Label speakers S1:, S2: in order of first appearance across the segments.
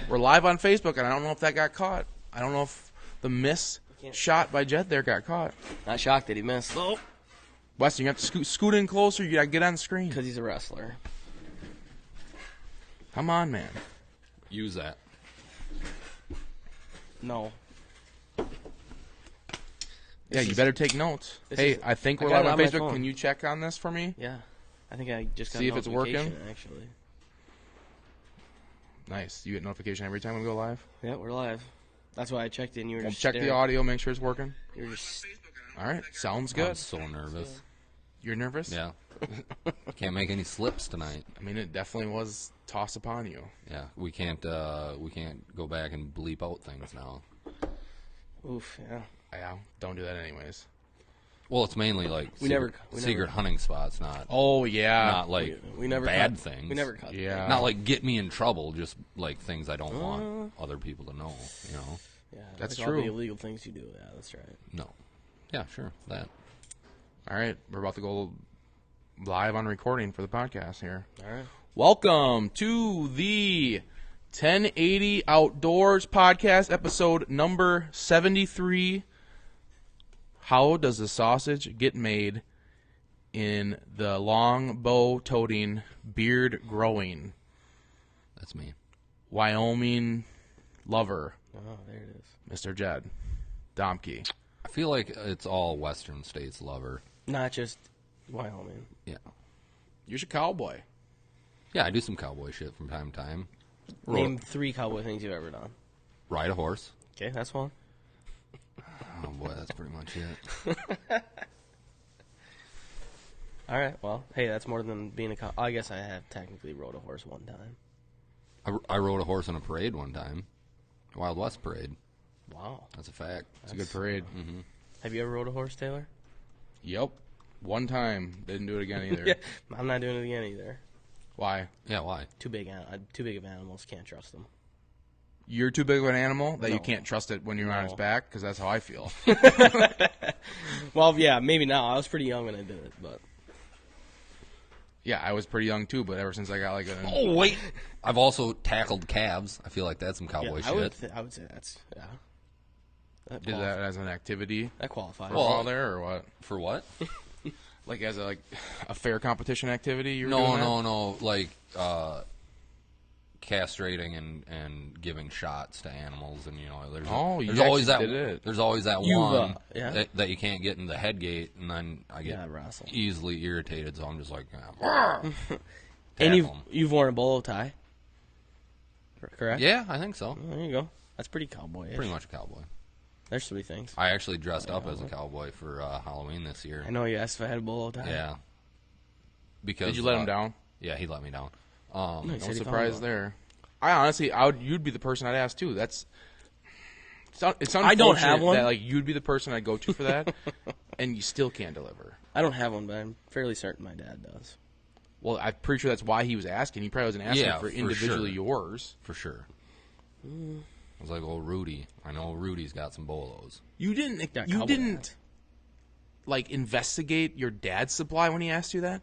S1: We're live on Facebook, and I don't know if that got caught. I don't know if the miss shot by Jed there got caught.
S2: Not shocked that he missed. Oh.
S1: Weston, you have to scoot in closer. You got to get on the screen.
S2: Because he's a wrestler.
S1: Come on, man.
S3: Use that.
S2: No.
S1: Yeah, you better take notes. Hey, I think we're live on Facebook. Can you check on this for me?
S2: Yeah. I think I just got
S1: See if it's working.
S2: Actually.
S1: Nice. You get notification every time we go live?
S2: Yeah, we're live. That's why I checked in. You were just
S1: check
S2: staring.
S1: the audio, make sure it's working.
S2: You're just...
S1: All right. Sounds good.
S3: I'm so nervous.
S1: You're nervous?
S3: Yeah. Can't make any slips tonight.
S1: I mean, it definitely was toss upon you.
S3: Yeah, we can't go back and bleep out things now.
S2: Oof, yeah.
S1: Yeah, don't do that anyways.
S3: Well, it's mainly like secret hunting spots, not.
S1: Oh yeah,
S3: not like
S2: we never
S3: bad
S2: cut,
S3: things.
S2: We never cut.
S1: Yeah,
S3: not like get me in trouble. Just like things I don't want other people to know. You know.
S2: Yeah,
S1: that's
S2: like
S1: true.
S2: All the illegal things you do. Yeah, that's right.
S3: No. Yeah, sure. That.
S1: All right, we're about to go live on recording for the podcast here.
S2: All right.
S1: Welcome to the 1080 Outdoors podcast, episode number 73. How does the sausage get made in the long bow toting, beard growing,
S3: That's me.
S1: Wyoming lover,
S2: Oh, there it is.
S1: Mr. Jed Domke?
S3: I feel like it's all Western states lover.
S2: Not just Wyoming.
S3: Yeah.
S1: You're a cowboy.
S3: Yeah, I do some cowboy shit from time to time.
S2: Name 3 cowboy things you've ever done.
S3: Ride a horse.
S2: Okay, that's one.
S3: Oh boy, that's pretty much it.
S2: All right, well, hey, that's more than being a cowboy. I guess I have technically rode a horse one time.
S3: I rode a horse in a parade one time. Wild West parade.
S2: Wow.
S3: That's a fact.
S1: It's a good parade.
S3: Mm-hmm.
S2: Have you ever rode a horse, Taylor?
S1: Yep. One time. Didn't do it again either.
S2: Yeah, I'm not doing it again either.
S1: Why?
S3: Yeah, why?
S2: Too big of animals. Can't trust them.
S1: You're too big of an animal that you
S2: No.
S1: can't trust it when you're on its back? Because that's how I feel.
S2: Well, yeah, maybe now. I was pretty young when I did it, but...
S1: Yeah, I was pretty young too, but ever since I got like
S3: Oh, wait. I've also tackled calves. I feel like that's some cowboy
S2: yeah,
S3: shit.
S2: I would say that's, yeah.
S1: did that as an activity
S2: That qualifies.
S1: for all there or what?
S3: For what?
S1: Like as a fair competition activity? You were doing that?
S3: No. Like castrating and giving shots to animals, and there's always that. There's always that one that you can't get in the head gate, and then I get easily irritated. So I'm just like,
S2: and you've worn a bolo tie, correct?
S3: Yeah, I think so.
S2: Oh, there you go. That's pretty cowboy.
S3: Pretty much a cowboy.
S2: There's 3 things.
S3: I actually dressed up as a cowboy for Halloween this year.
S2: I know you asked if I had a bolo tie.
S3: Yeah. Because
S1: did you let him down?
S3: Yeah, he let me down.
S1: No surprise there. I honestly, you'd be the person I'd ask too. It's unfortunate
S2: I don't have one.
S1: that like you'd be the person I'd go to for that, and you still can't deliver.
S2: I don't have one, but I'm fairly certain my dad does.
S1: Well, I'm pretty sure that's why he was asking. He probably wasn't asking for individually yours.
S3: For sure. I was like, oh, Rudy. I know Rudy's got some bolos.
S1: You didn't like investigate your dad's supply when he asked you that?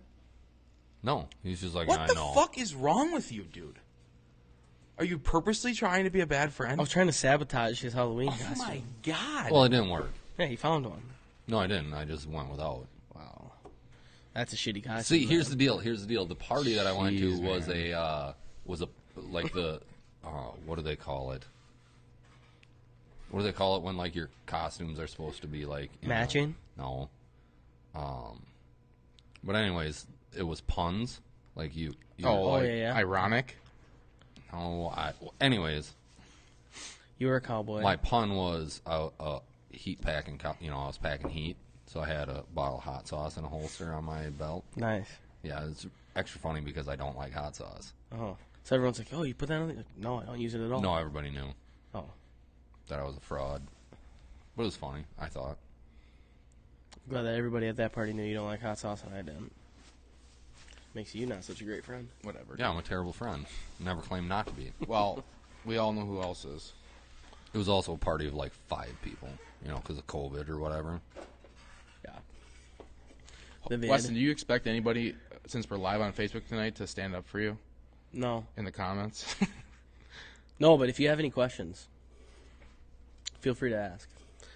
S3: No, he's just like,
S1: what the fuck is wrong with you, dude? Are you purposely trying to be a bad friend?
S2: I was trying to sabotage his Halloween costume.
S1: Oh my god!
S3: Well, it didn't work.
S2: Yeah, he found one.
S3: No, I didn't. I just went without.
S2: Wow, that's a shitty costume.
S3: See, here's the deal. The party that I went to was like the what do they call it? What do they call it when like your costumes are supposed to be like
S2: matching?
S3: No. But anyways, it was puns. Like you
S2: yeah.
S1: Ironic.
S3: Oh, anyways.
S2: You were a cowboy.
S3: My pun was heat packing. I was packing heat, so I had a bottle of hot sauce and a holster on my belt.
S2: Nice.
S3: Yeah, it's extra funny because I don't like hot sauce.
S2: Oh, so everyone's like, "Oh, you put that on?" Like, no, I don't use it at all.
S3: No, everybody knew.
S2: Oh,
S3: that I was a fraud, but it was funny. I thought.
S2: Glad that everybody at that party knew you don't like hot sauce and I didn't. Makes you not such a great friend.
S1: Whatever.
S3: Yeah, I'm a terrible friend. Never claimed not to be.
S1: Well, we all know who else is.
S3: It was also a party of like 5 people, because of COVID or whatever.
S2: Yeah.
S1: Weston, do you expect anybody, since we're live on Facebook tonight, to stand up for you?
S2: No.
S1: In the comments?
S2: No, but if you have any questions, feel free to ask.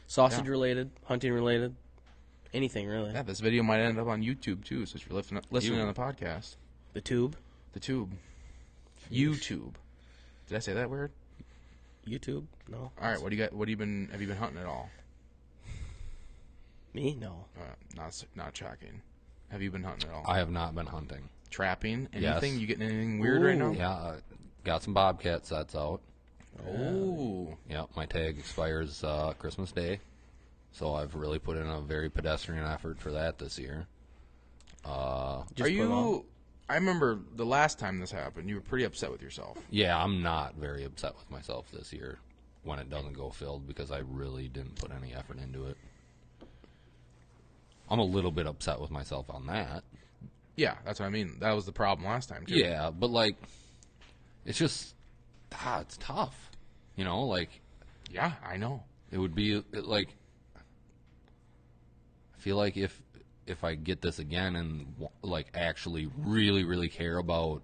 S2: Sausage related, hunting related, anything really.
S1: Yeah, this video might end up on YouTube too, so if you're listening on the podcast.
S2: The tube?
S1: The tube. YouTube. Did I say that word?
S2: YouTube? No.
S1: All right, what do you got? Have you been hunting at all?
S2: Me? No.
S1: Not tracking. Have you been hunting at all?
S3: I have not been hunting.
S1: Trapping? Anything?
S3: Yes.
S1: You getting anything weird right now?
S3: Yeah, got some bobcat sets out.
S1: Oh.
S3: Yeah, my tag expires Christmas Day, so I've really put in a very pedestrian effort for that this year.
S1: Are you? I remember the last time this happened, you were pretty upset with yourself.
S3: Yeah, I'm not very upset with myself this year when it doesn't go filled because I really didn't put any effort into it. I'm a little bit upset with myself on that.
S1: Yeah, that's what I mean. That was the problem last time, too.
S3: Yeah, but, like, it's just, it's tough. You know, like...
S1: Yeah, I know.
S3: It would be, like... I feel like if I get this again and, like, actually really, really care about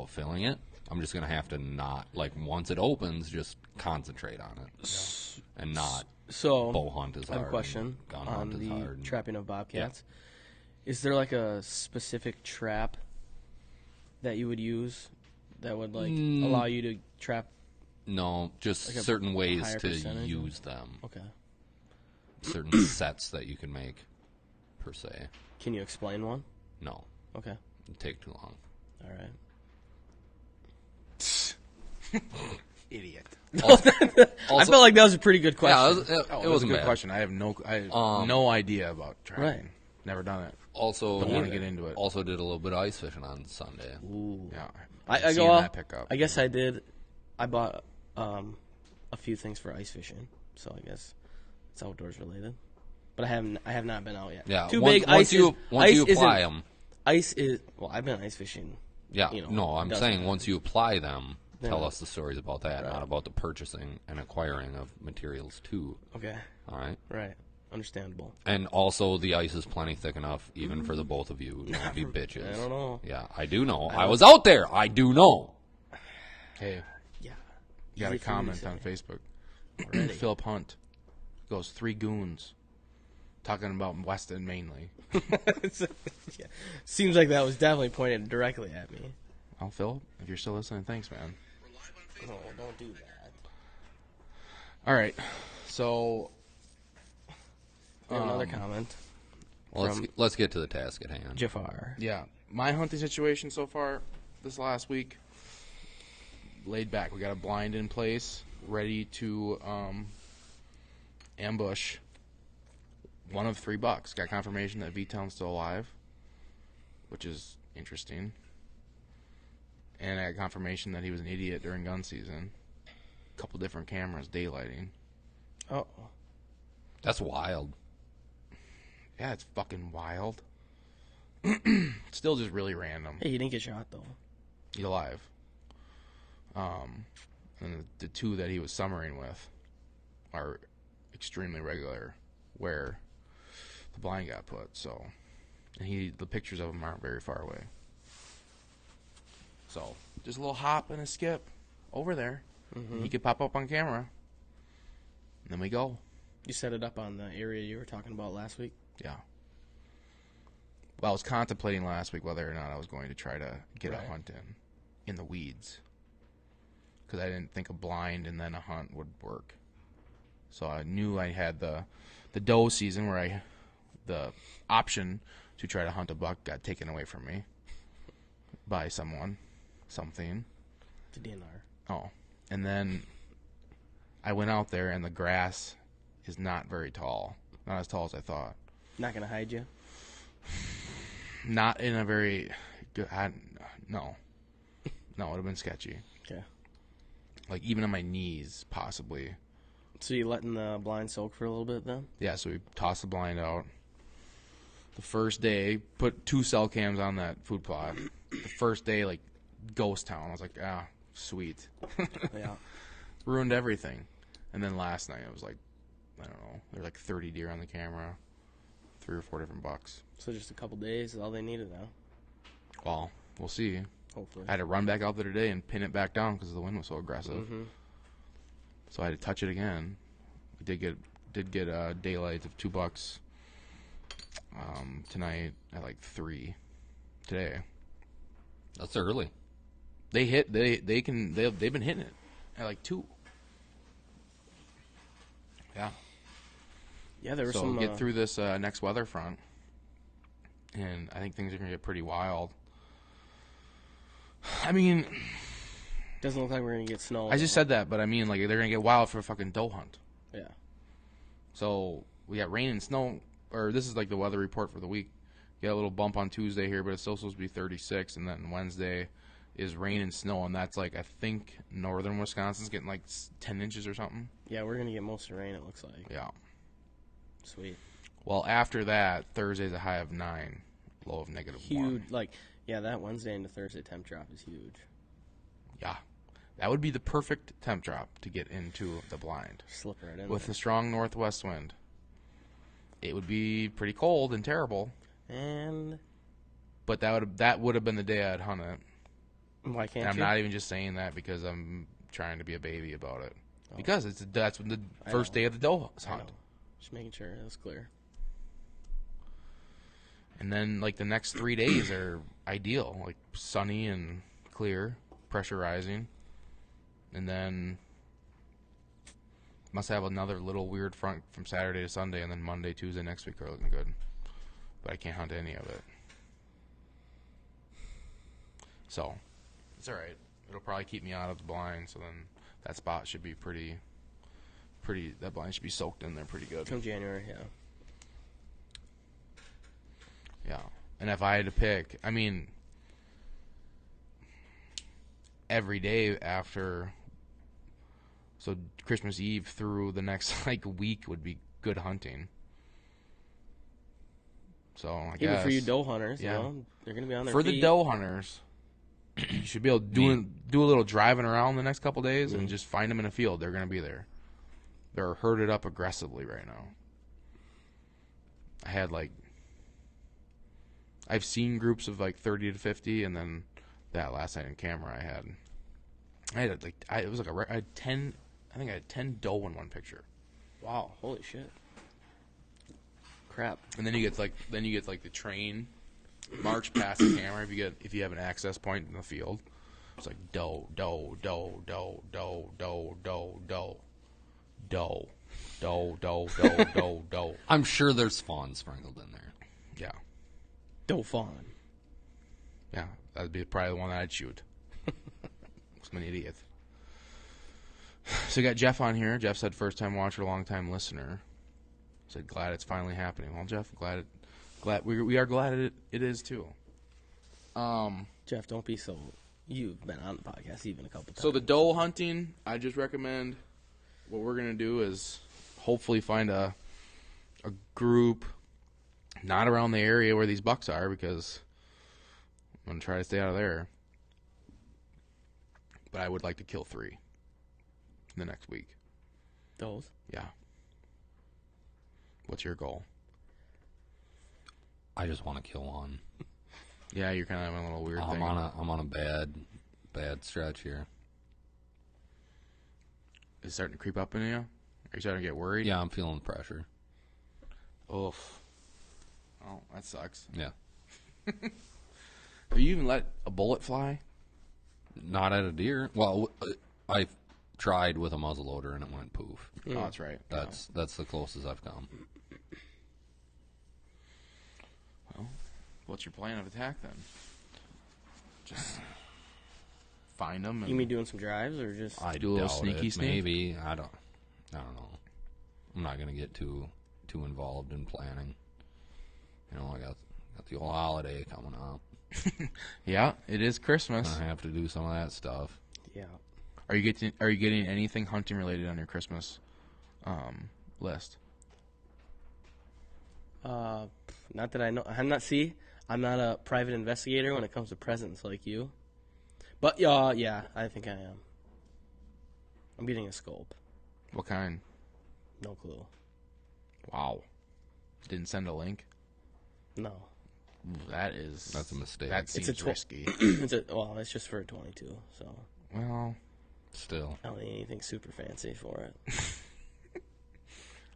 S3: filling it, I'm just going to have to not, like, once it opens, just concentrate on it. Yeah. And not...
S2: So,
S3: bow hunt is hard.
S2: I have a question on the trapping of bobcats. Yeah. Is there like a specific trap that you would use that would like allow you to trap?
S3: No, just like certain ways to use them.
S2: Okay.
S3: Certain sets that you can make, per se.
S2: Can you explain one?
S3: No.
S2: Okay.
S3: It'd take too long.
S2: All
S1: right. Idiot.
S2: Also, I felt like that was a pretty good question.
S3: Yeah, it was a good
S1: question. I have no idea about trapping.
S2: Right.
S1: Never done it.
S3: Also,
S1: don't want to get into it.
S3: Also, did a little bit of ice fishing on Sunday.
S2: Ooh.
S1: Yeah,
S2: I go off. I guess I did. I bought a few things for ice fishing, so I guess it's outdoors related. But I have not been out yet.
S3: Yeah,
S2: too
S3: big. Once you apply them,
S2: ice is. Well, I've been ice fishing.
S3: Yeah, no, I'm saying once you apply them. Tell us the stories about that,
S2: right.
S3: Not about the purchasing and acquiring of materials, too.
S2: Okay.
S3: All right?
S2: Right. Understandable.
S3: And also, the ice is plenty thick enough, even for the both of you. Don't be bitches.
S2: I don't know.
S3: Yeah, I do know. I was out there. I do know.
S1: Hey.
S2: Yeah.
S1: You got a comment on Facebook. Philip Hunt goes, 3 goons. Talking about Weston mainly.
S2: Yeah. Seems like that was definitely pointed directly at me.
S1: Oh, Phil, if you're still listening, thanks, man.
S2: No, don't do that.
S1: All right, so
S2: another comment.
S3: Well, let's get to the task at hand.
S2: Jafar.
S1: Yeah, my hunting situation so far this last week, laid back. We got a blind in place, ready to ambush one of 3 bucks. Got confirmation that V-Town's still alive, which is interesting. And I got confirmation that he was an idiot during gun season. A couple different cameras daylighting.
S2: Oh.
S3: That's wild.
S1: Yeah, it's fucking wild. Still just really random.
S2: Hey, he didn't get shot, though.
S1: He's alive. And the 2 that he was summering with are extremely regular where the blind got put. So, and the pictures of him aren't very far away. So, just a little hop and a skip over there. Mm-hmm. He could pop up on camera. And then we go.
S2: You set it up on the area you were talking about last week?
S1: Yeah. Well, I was contemplating last week whether or not I was going to try to get a hunt in the weeds. Because I didn't think a blind and then a hunt would work. So I knew I had the doe season where the option to try to hunt a buck got taken away from me by something.
S2: The DNR.
S1: Oh. And then I went out there and the grass is not very tall. Not as tall as I thought.
S2: Not going to hide you?
S1: Not in a very good... No. No, it would have been sketchy.
S2: Okay.
S1: Like, even on my knees, possibly.
S2: So you letting the blind soak for a little bit then?
S1: Yeah, so we tossed the blind out. The first day, put 2 cell cams on that food plot. The first day, like, ghost town. I was like, sweet.
S2: Yeah.
S1: Ruined everything. And then last night, it was like, I don't know, there were like 30 deer on the camera. 3 or 4 different bucks.
S2: So just a couple days is all they needed now?
S1: Well, we'll see.
S2: Hopefully.
S1: I had to run back out there today and pin it back down because the wind was so aggressive. Mm-hmm. So I had to touch it again. We did get daylight of $2 tonight at like 3 today.
S3: That's early.
S1: They've been hitting it at like 2. Yeah.
S2: Yeah, there was
S1: so
S2: some.
S1: So get through this next weather front, and I think things are gonna get pretty wild. I mean,
S2: doesn't look like we're gonna get snow.
S1: I just said that, but I mean, like, they're gonna get wild for a fucking doe hunt.
S2: Yeah.
S1: So we got rain and snow, or this is like the weather report for the week. You got a little bump on Tuesday here, but it's still supposed to be 36, and then Wednesday is rain and snow, and that's like, I think northern Wisconsin's getting like 10 inches or something.
S2: Yeah, we're gonna get most of the rain, it looks like.
S1: Yeah.
S2: Sweet.
S1: Well, after that, Thursday's a high of 9, low of -1.
S2: Huge, like, yeah, that Wednesday into Thursday temp drop is huge.
S1: Yeah. That would be the perfect temp drop to get into the blind.
S2: Slip right in.
S1: With the strong northwest wind. It would be pretty cold and terrible. But that would have been the day I'd hunt it.
S2: Why can't
S1: and I'm not even just saying that because I'm trying to be a baby about it. Oh. Because that's when the first day of the doe hunt.
S2: Just making sure that's clear.
S1: And then, like, the next 3 days are ideal. Like, sunny and clear, pressure rising. And then must have another little weird front from Saturday to Sunday, and then Monday, Tuesday next week are looking good. But I can't hunt any of it. So, it's all right. It'll probably keep me out of the blind, so then that spot should be pretty, that blind should be soaked in there pretty good.
S2: Come January, yeah.
S1: Yeah. And if I had to pick, I mean, every day after, so Christmas Eve through the next, like, week would be good hunting. So, I guess.
S2: Even for you doe hunters, yeah. You know, they're going to be on their
S1: feet.
S2: For
S1: the doe hunters, you should be able to do a little driving around the next couple days and just find them in a field. They're going to be there. They're herded up aggressively right now. I've seen groups of like 30 to 50, and then that last night in camera I had I had 10. I think I had 10 doe in one picture.
S2: Wow! Holy shit! Crap!
S1: And then you get like the train march past the camera if you have an access point in the field. It's like doe, doe, doe, doe, doe, doe, doe, doe, doe, doe, doe, doe, doe, doe.
S3: I'm sure there's fawn sprinkled in there.
S1: Yeah.
S2: Doe fawn.
S1: Yeah, that'd be probably the one that I'd shoot. I'm an idiot. So we got Jeff on here. Jeff said first time watcher, long time listener. Said glad it's finally happening. Well, Jeff, we are glad it is too.
S2: Jeff, don't be so. You've been on the podcast even a couple times.
S1: So the doe hunting, I just recommend. What we're gonna do is hopefully find a group not around the area where these bucks are, because I'm gonna try to stay out of there. But I would like to kill 3 in the next week.
S2: Those?
S1: Yeah. What's your goal?
S3: I just want to kill one.
S1: Yeah, you're kind of having a little weird thing.
S3: I'm on a bad stretch here.
S1: Is it starting to creep up in you? Are you starting to get worried?
S3: Yeah, I'm feeling the pressure.
S1: Oof. Oh, that sucks.
S3: Yeah.
S1: Have you even let a bullet fly?
S3: Not at a deer. Well, I tried with a muzzleloader and it went poof.
S1: Oh, that's right.
S3: That's the closest I've come.
S1: Well, what's your plan of attack then? Just find them.
S2: You mean doing some drives or just?
S1: I do a little sneaky sneak.
S3: Maybe I don't know. I'm not gonna get too involved in planning. You know, I got the old holiday coming up.
S1: Yeah, it is Christmas.
S3: I have to do some of that stuff.
S2: Yeah.
S1: Are you getting anything hunting related on your Christmas list?
S2: Not that I know. I'm not a private investigator when it comes to presents like you. But yeah, I think I am. I'm getting a scope.
S1: What kind?
S2: No clue.
S1: Wow. Didn't send a link?
S2: No.
S3: That's a mistake.
S1: That seems risky.
S2: It's just for a 22, so.
S1: Well,
S3: still.
S2: I don't need anything super fancy for it.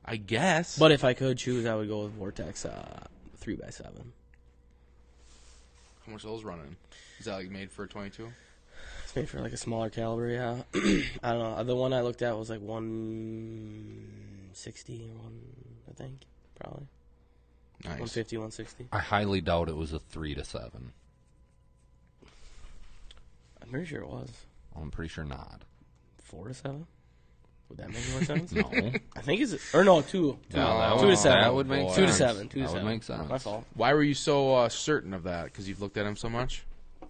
S1: I guess.
S2: But if I could choose, I would go with Vortex 3x7.
S1: How much are those running? Is that like made for a 22?
S2: It's made for like a smaller caliber, yeah. I don't know. The one I looked at was like 160 or I think, probably.
S1: Nice.
S2: 150, 160.
S3: I highly doubt it was a 3 to 7.
S2: I'm pretty sure it was.
S3: I'm pretty sure not.
S2: 4 to 7? Would that make more sense?
S3: No.
S2: I think it's... Or no, 2. 2 to 7.
S3: That would make sense.
S2: 2 to 7. 2 to 7.
S3: That would make sense.
S2: My fault.
S1: Why were you so certain of that? Because you've looked at them so much?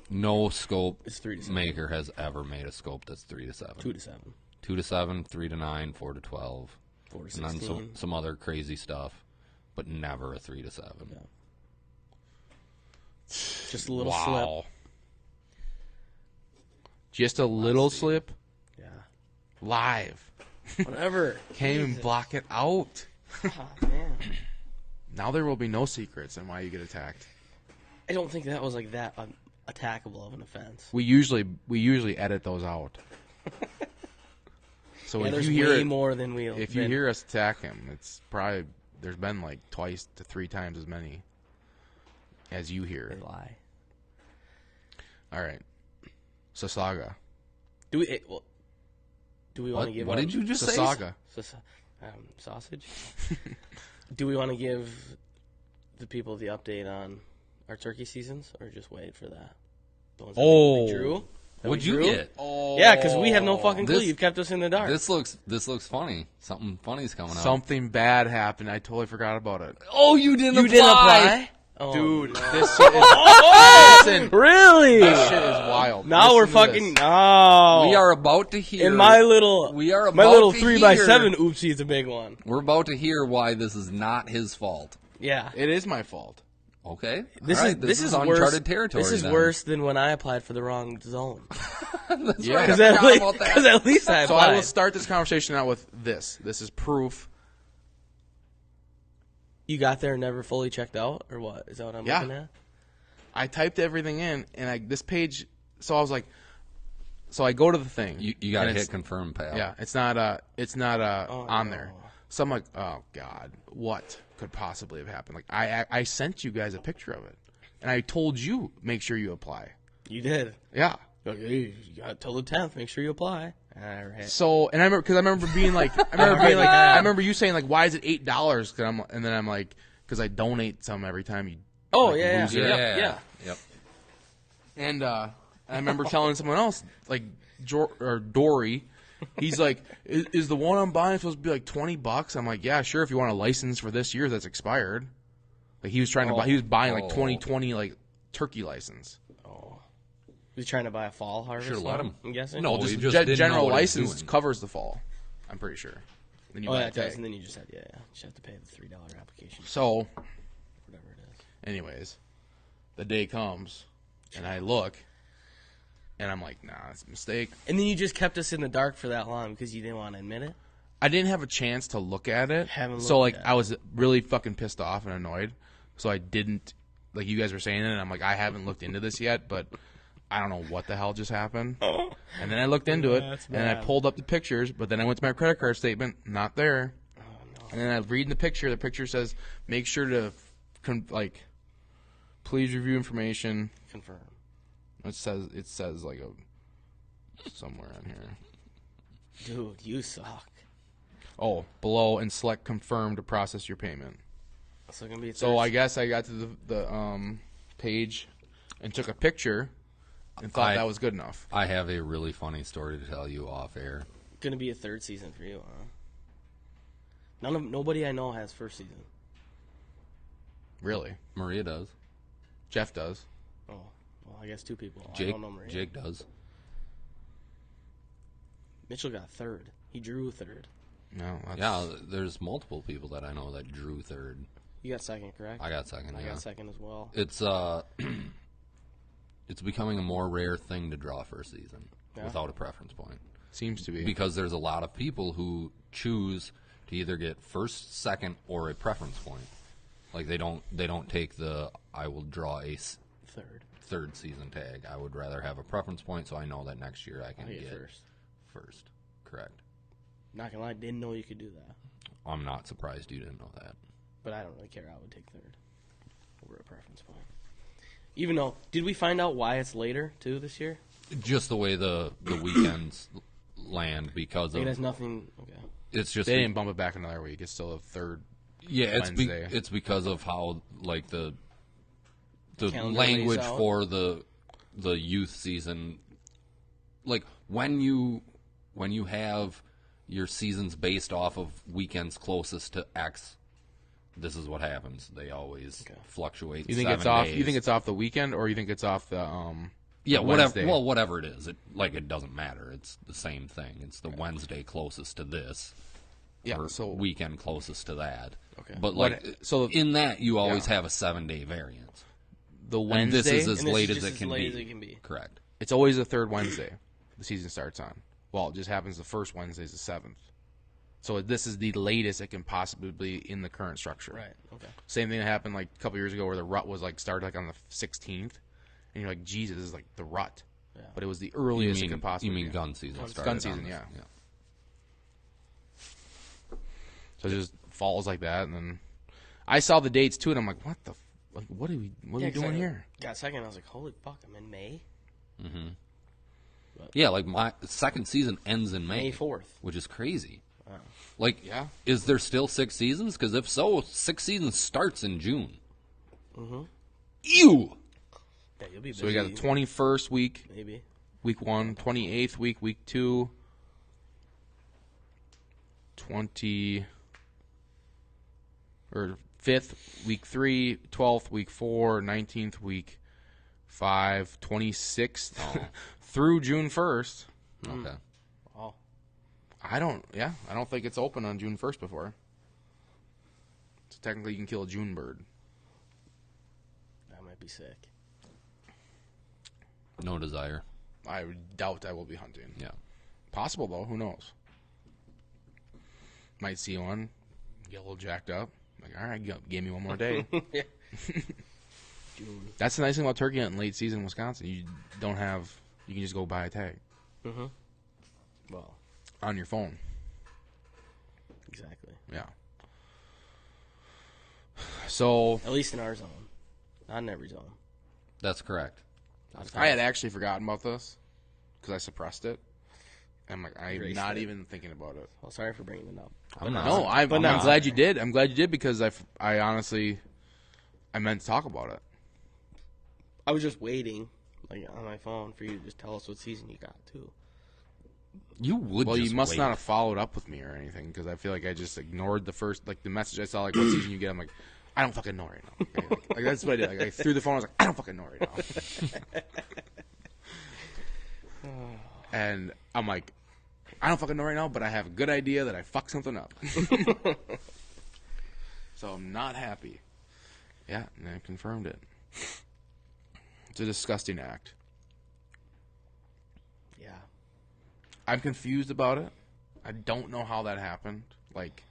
S3: No scope
S2: It's 3 to 7.
S3: maker has ever made a scope that's 3 to 7.
S2: 2 to 7.
S3: 2 to 7, 3 to 9, 4 to 12.
S2: 4 to 16.
S3: And then some other crazy stuff, but never a 3 to 7.
S2: Yeah. Just a little slip.
S1: Just a little slip?
S2: Yeah.
S1: Live.
S2: Whatever.
S1: Can't even block it out.
S2: Oh, man.
S1: Now there will be no secrets on why you get attacked.
S2: I don't think that was like that attackable of an offense.
S1: We usually edit those out. So if you hear
S2: more than we.
S1: If you hear us attack him, it's probably there's been like 2 to 3 times as many as you hear.
S2: They lie.
S1: All right. Sasaga.
S2: Do we want to give?
S3: What did you just say?
S1: Sasaga.
S2: Sausage. Do we want to give the people the update on our turkey seasons, or just wait for that? The ones that we drew.
S3: What'd you get?
S2: Oh, yeah, because we have no fucking clue. You've kept us in the dark.
S3: This looks funny. Something funny's coming up.
S1: Something bad happened. I totally forgot about it.
S3: Oh, you didn't apply?
S2: Oh,
S1: dude,
S2: no.
S1: this shit is listen,
S2: really?
S1: This shit is wild.
S2: Now we're fucking no.
S3: We are about to hear.
S2: In my little 3x7 oopsie is a big one.
S3: We're about to hear why this is not his fault.
S2: Yeah,
S1: it is my fault.
S3: Okay,
S2: this is
S3: uncharted territory.
S2: This is worse than when I applied for the wrong zone.
S3: That's
S1: yeah,
S3: right.
S2: Because at least I applied.
S1: So I will start this conversation out with this. This is proof.
S2: You got there and never fully checked out, or what? Is that what I'm looking at?
S1: I typed everything in, and this page. So I was like, so I go to the thing.
S3: You got to hit confirm, pal.
S1: Yeah, it's not on there. So I'm like, oh god, what could possibly have happened? Like I sent you guys a picture of it, and I told you make sure you apply.
S2: You did.
S1: Yeah.
S2: Okay, you got till the 10th. Make sure you apply.
S1: So, and I remember being like, I remember you saying like, why is it $8? And then I'm like, because I donate some every time you.
S2: Oh
S1: like,
S2: yeah,
S1: lose
S2: yeah.
S3: Yep.
S1: And I remember telling someone else like Dory, he's like, is the one I'm buying supposed to be like $20? I'm like, yeah, sure. If you want a license for this year that's expired, like he was trying to buy, he was buying like 2020 like turkey license.
S2: He's trying to buy a fall harvest.
S3: Should have let him.
S2: I'm guessing.
S1: No, just general license covers the fall. I'm pretty sure. Then you
S2: it does, and then you just you just have to pay the $3 application.
S1: So,
S2: whatever it is.
S1: Anyways, the day comes, and I look, and I'm like, nah, it's a mistake.
S2: And then you just kept us in the dark for that long because you didn't want to admit it.
S1: I didn't have a chance to look at it, so like I was really fucking pissed off and annoyed. So I didn't, like you guys were saying it, and I'm like, I haven't looked into this yet, but. I don't know what the hell just happened. And then I looked into it, and I pulled up the pictures, but then I went to my credit card statement, not there. Oh, no. And then I read the picture says, make sure to, please review information.
S2: Confirm.
S1: It says like somewhere on here.
S2: Dude, you suck.
S1: Oh, below and select confirm to process your payment.
S2: So, gonna be
S1: I guess I got to the page and took a picture. And thought that was good enough.
S3: I have a really funny story to tell you off air.
S2: Gonna be a third season for you, huh? Nobody I know has first season.
S1: Really?
S3: Maria does.
S1: Jeff does.
S2: Oh, well, I guess 2 people.
S3: Jake,
S2: I don't know Maria.
S3: Jake does.
S2: Mitchell got third. He drew third.
S1: No.
S3: Yeah, there's multiple people that I know that drew third.
S2: You got second, correct?
S3: I got second.
S2: I got second as well.
S3: It's becoming a more rare thing to draw first season without a preference point.
S1: Seems to be.
S3: Because there's a lot of people who choose to either get first, second, or a preference point. Like they don't take the I will draw a
S2: third
S3: season tag. I would rather have a preference point so I know that next year I can get first. Correct.
S2: Not gonna lie, didn't know you could do that.
S3: I'm not surprised you didn't know that.
S2: But I don't really care. I would take third over a preference point. Even though, did we find out why it's later too this year?
S3: Just the way the weekends land because
S2: it has nothing. Okay.
S3: It's just
S1: they didn't bump it back another week. It's still a third.
S3: Yeah, it's because of how like the language for the youth season, like when you have your seasons based off of weekends closest to X, this is what happens. They always fluctuate.
S1: You think it's off? You think it's off the weekend, or you think it's off the
S3: whatever.
S1: Wednesday?
S3: Well, whatever it is, it doesn't matter. It's the same thing. It's the Wednesday closest to this.
S1: Yeah,
S3: or
S1: so
S3: weekend closest to that.
S1: Okay,
S3: but in that you always have a 7-day variance.
S1: The Wednesday,
S3: and this is as late as it can
S2: be.
S3: Correct.
S1: It's always the third Wednesday the season starts on. Well, it just happens the first Wednesday is the 7th. So this is the latest it can possibly be in the current structure.
S2: Right. Okay.
S1: Same thing that happened like a couple years ago where the rut was like started like on the 16th, and you're like, Jesus, this is like the rut. Yeah. But it was the earliest it could possibly be.
S3: You mean gun season?
S1: Gun season, yeah. So it just falls like that, and then I saw the dates too, and I'm like, what the, what are we doing here?
S2: Got a second, I was like, holy fuck, I'm in May.
S3: Mm-hmm. Yeah, like my second season ends in May
S2: 4th,
S3: which is crazy.
S2: Wow.
S3: Like, is there still 6 seasons? Because if so, 6 seasons starts in June.
S2: Mm-hmm.
S3: Ew.
S2: Yeah, you'll be busy.
S1: So we got the 21st week,
S2: maybe
S1: week 1, 28th week 2, 5th week 3, 12th week 4, 19th week 5, 26th through June 1st.
S3: Okay.
S2: Oh.
S1: I don't think it's open on June 1st before. So technically you can kill a June bird.
S2: That might be sick.
S3: No desire.
S1: I doubt I will be hunting.
S3: Yeah.
S1: Possible though, who knows? Might see one, get a little jacked up. Like, all right, give me one more day. That's the nice thing about turkey hunting late season in Wisconsin. You can just go buy a tag.
S2: Mm-hmm. Well,
S1: on your phone.
S2: Exactly.
S1: Yeah. So
S2: at least in our zone, not in every zone.
S3: That's correct.
S1: I had actually forgotten about this because I suppressed it. I'm like, I'm not even thinking about it.
S2: Well, sorry for bringing it up.
S1: I'm glad you did. I'm glad you did because I honestly, I meant to talk about it.
S2: I was just waiting, like on my phone, for you to just tell us what season you got too.
S3: You would.
S1: Well,
S3: just
S1: you must
S3: wait.
S1: not have followed up with me or anything because I feel like I just ignored the first, like the message I saw, like what season you get. I'm like, I don't fucking know right now. Okay? Like that's what I did. Like I threw the phone. I was like, I don't fucking know right now. And I'm like, I don't fucking know right now, but I have a good idea that I fucked something up. So I'm not happy. Yeah, and I confirmed it. It's a disgusting act.
S2: Yeah.
S1: I'm confused about it. I don't know how that happened. Like,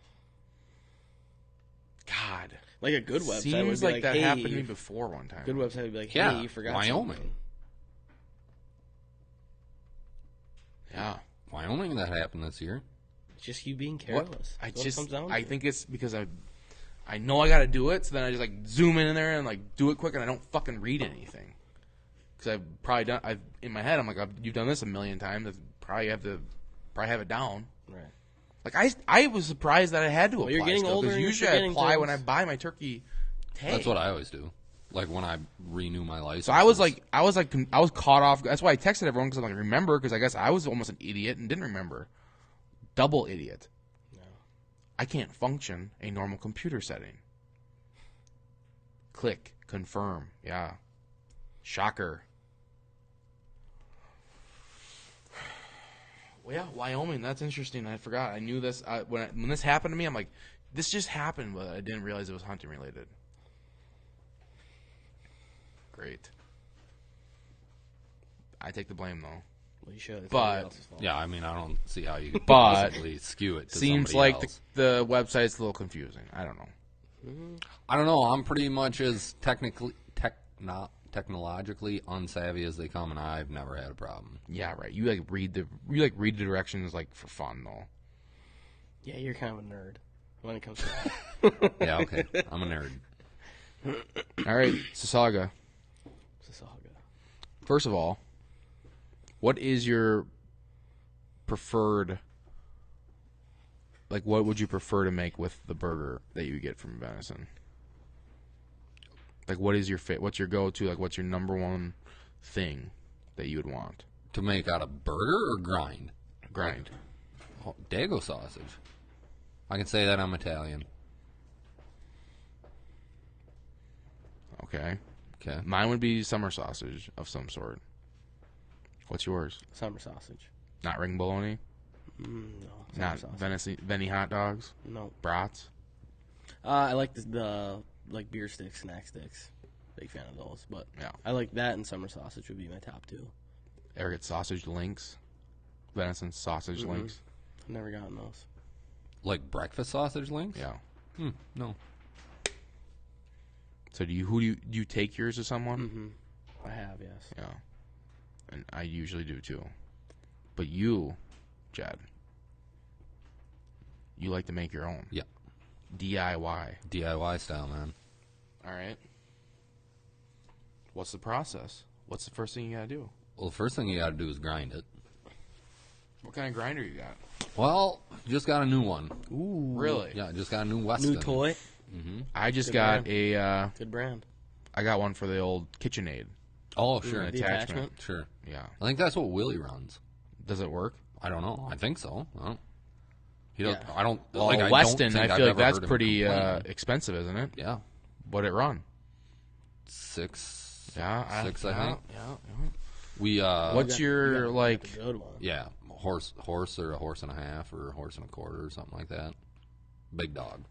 S1: God.
S2: Like a good website
S1: Seems
S2: would be
S1: like that
S2: hey,
S1: happened to me before one time.
S2: Good website would be like, hey,
S3: yeah,
S2: you forgot
S3: Wyoming.
S2: Something.
S1: Yeah.
S3: Wyoming, that happened this year.
S2: It's just you being careless.
S1: I think it's because I know I got to do it, so then I just like zoom in there and like do it quick, and I don't fucking read anything. Because I've probably done. In my head, I'm like, you've done this a million times. I probably have it down.
S2: Right.
S1: Like I was surprised that I had to apply.
S2: You're getting older.
S1: Because usually I apply when I buy my turkey tag.
S3: That's what I always do. Like when I renew my license.
S1: So I was caught off. That's why I texted everyone because I'm like, remember? Because I guess I was almost an idiot and didn't remember. Double idiot.
S2: No.
S1: I can't function a normal computer setting. Click confirm. Yeah. Shocker. Well, yeah, Wyoming. That's interesting. I forgot. I knew this when this happened to me. I'm like, this just happened, but I didn't realize it was hunting related. Great. I take the blame though.
S2: Well, you should.
S1: But
S3: yeah, I mean, I don't see how you could
S1: but
S3: possibly skew it to
S1: seems like
S3: else.
S1: the website's a little confusing. I don't know.
S3: I don't know. I'm pretty much as technically technologically unsavvy as they come, and I've never had a problem.
S1: Yeah, right. You read the directions like for fun though.
S2: Yeah, you're kind of a nerd when it comes to
S3: that. Yeah, okay. I'm a nerd.
S1: All right, Sasaga. First of all, what is your preferred? Like, what would you prefer to make with the burger that you get from venison? Like, what is your what's your go-to? Like, what's your number one thing that you would want
S3: to make out of burger or grind?
S1: Grind.
S3: Oh, Dago sausage. I can say that I'm Italian.
S1: Okay. Mine would be summer sausage of some sort. What's yours?
S2: Summer sausage.
S1: Not ring bologna?
S2: No.
S1: Not Veni hot dogs?
S2: No.
S1: Brats?
S2: I like the beer sticks, snack sticks. Big fan of those. But yeah, I like that, and summer sausage would be my top two.
S1: Ever get sausage links? Venison sausage links?
S2: I've never gotten those.
S3: Like breakfast sausage links?
S1: Yeah.
S3: No.
S1: So do you take yours to someone?
S2: Mm-hmm. I have, yes.
S1: Yeah. And I usually do too. But you, Jed, you like to make your own.
S3: Yeah.
S1: DIY.
S3: DIY style, man.
S1: All right. What's the process? What's the first thing you gotta do?
S3: Well, the first thing you gotta do is grind it.
S1: What kind of grinder you got?
S3: Well, just got a new one.
S2: Ooh.
S1: Really?
S3: Yeah, just got a new Weston.
S2: New toy?
S3: Mm-hmm.
S1: I just got a...
S2: good brand.
S1: I got one for the old KitchenAid.
S3: Oh, sure.
S1: An attachment.
S3: Sure.
S1: Yeah.
S3: I think that's what Willie runs.
S1: Does it work?
S3: I don't know. I think so. He
S1: does.
S3: Yeah. I don't.
S1: Well,
S3: like,
S1: Weston,
S3: I
S1: feel like that's pretty expensive, isn't it?
S3: Yeah.
S1: What'd it run?
S3: $6.
S1: Yeah.
S3: I think.
S1: Yeah.
S3: We.
S1: What's your like?
S2: Good one.
S3: Yeah, horse or a horse and a half or a horse and a quarter or something like that. Big dog.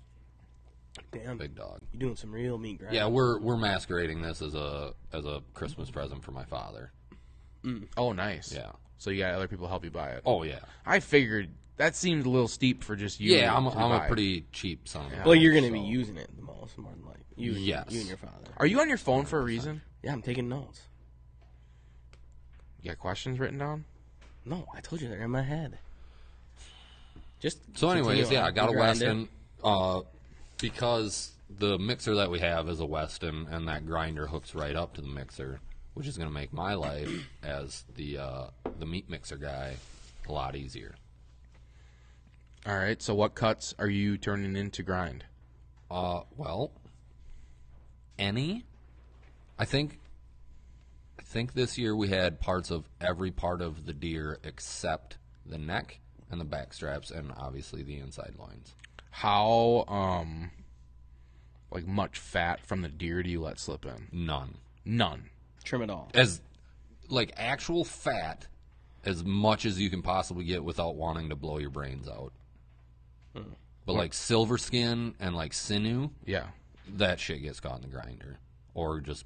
S2: Damn.
S3: Big dog.
S2: You're doing some real meat grinding.
S3: Yeah, we're masquerading this as a Christmas present for my father.
S1: Oh, nice.
S3: Yeah.
S1: So you got other people help you buy it.
S3: Oh yeah.
S1: I figured that seemed a little steep for just you.
S3: Yeah, I'm a pretty cheap son.
S2: Yeah. Well, you're going to be using it the most, more than like you.
S3: Yes.
S2: You and your father.
S1: Are you on your phone for a reason?
S2: Yeah, I'm taking notes.
S1: You got questions written down?
S2: No, I told you they're in my head. Just
S3: so, anyways, yeah, I got a Weston. Because the mixer that we have is a Weston, and that grinder hooks right up to the mixer, which is going to make my life as the meat mixer guy a lot easier.
S1: All right. So, what cuts are you turning into grind?
S3: Well, any. I think this year we had parts of every part of the deer except the neck and the back straps, and obviously the inside loins.
S1: How like much fat from the deer do you let slip in?
S3: None.
S2: Trim it all.
S3: As like actual fat, as much as you can possibly get without wanting to blow your brains out. But like silver skin and like sinew,
S1: yeah,
S3: that shit gets caught in the grinder, or just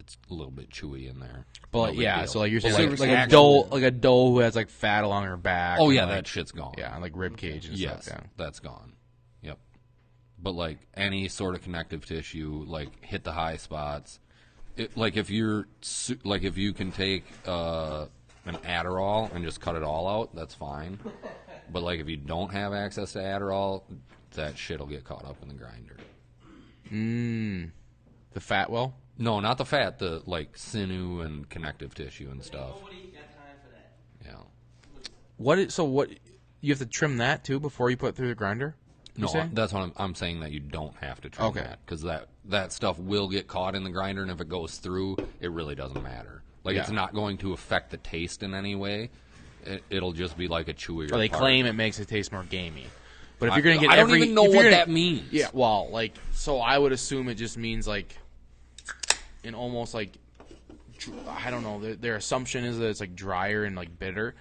S3: it's a little bit chewy in there.
S1: But yeah, so like you're saying like a doe who has like fat along her back.
S3: Oh yeah,
S1: like,
S3: that shit's gone.
S1: Yeah, like rib cage and stuff. Yeah,
S3: that's gone. Yep. But like any sort of connective tissue, like hit the high spots. Like if you can take an Adderall and just cut it all out, that's fine. But like if you don't have access to Adderall, that shit'll get caught up in the grinder.
S1: The fat will?
S3: No, not the fat. The like sinew and connective tissue and stuff.
S2: Nobody got time for that.
S3: Yeah.
S1: What you have to trim that too before you put it through the grinder?
S3: No, that's what I'm saying, that you don't have to trim that, because that stuff will get caught in the grinder, and if it goes through, it really doesn't matter. Like it's not going to affect the taste in any way. It'll just be like a chewier.
S1: Or they claim it makes it taste more gamey. But if you're going to get
S3: I don't even know what that means.
S1: Yeah, well, like, so I would assume it just means like, in almost like, I don't know. Their assumption is that it's like drier and like bitter.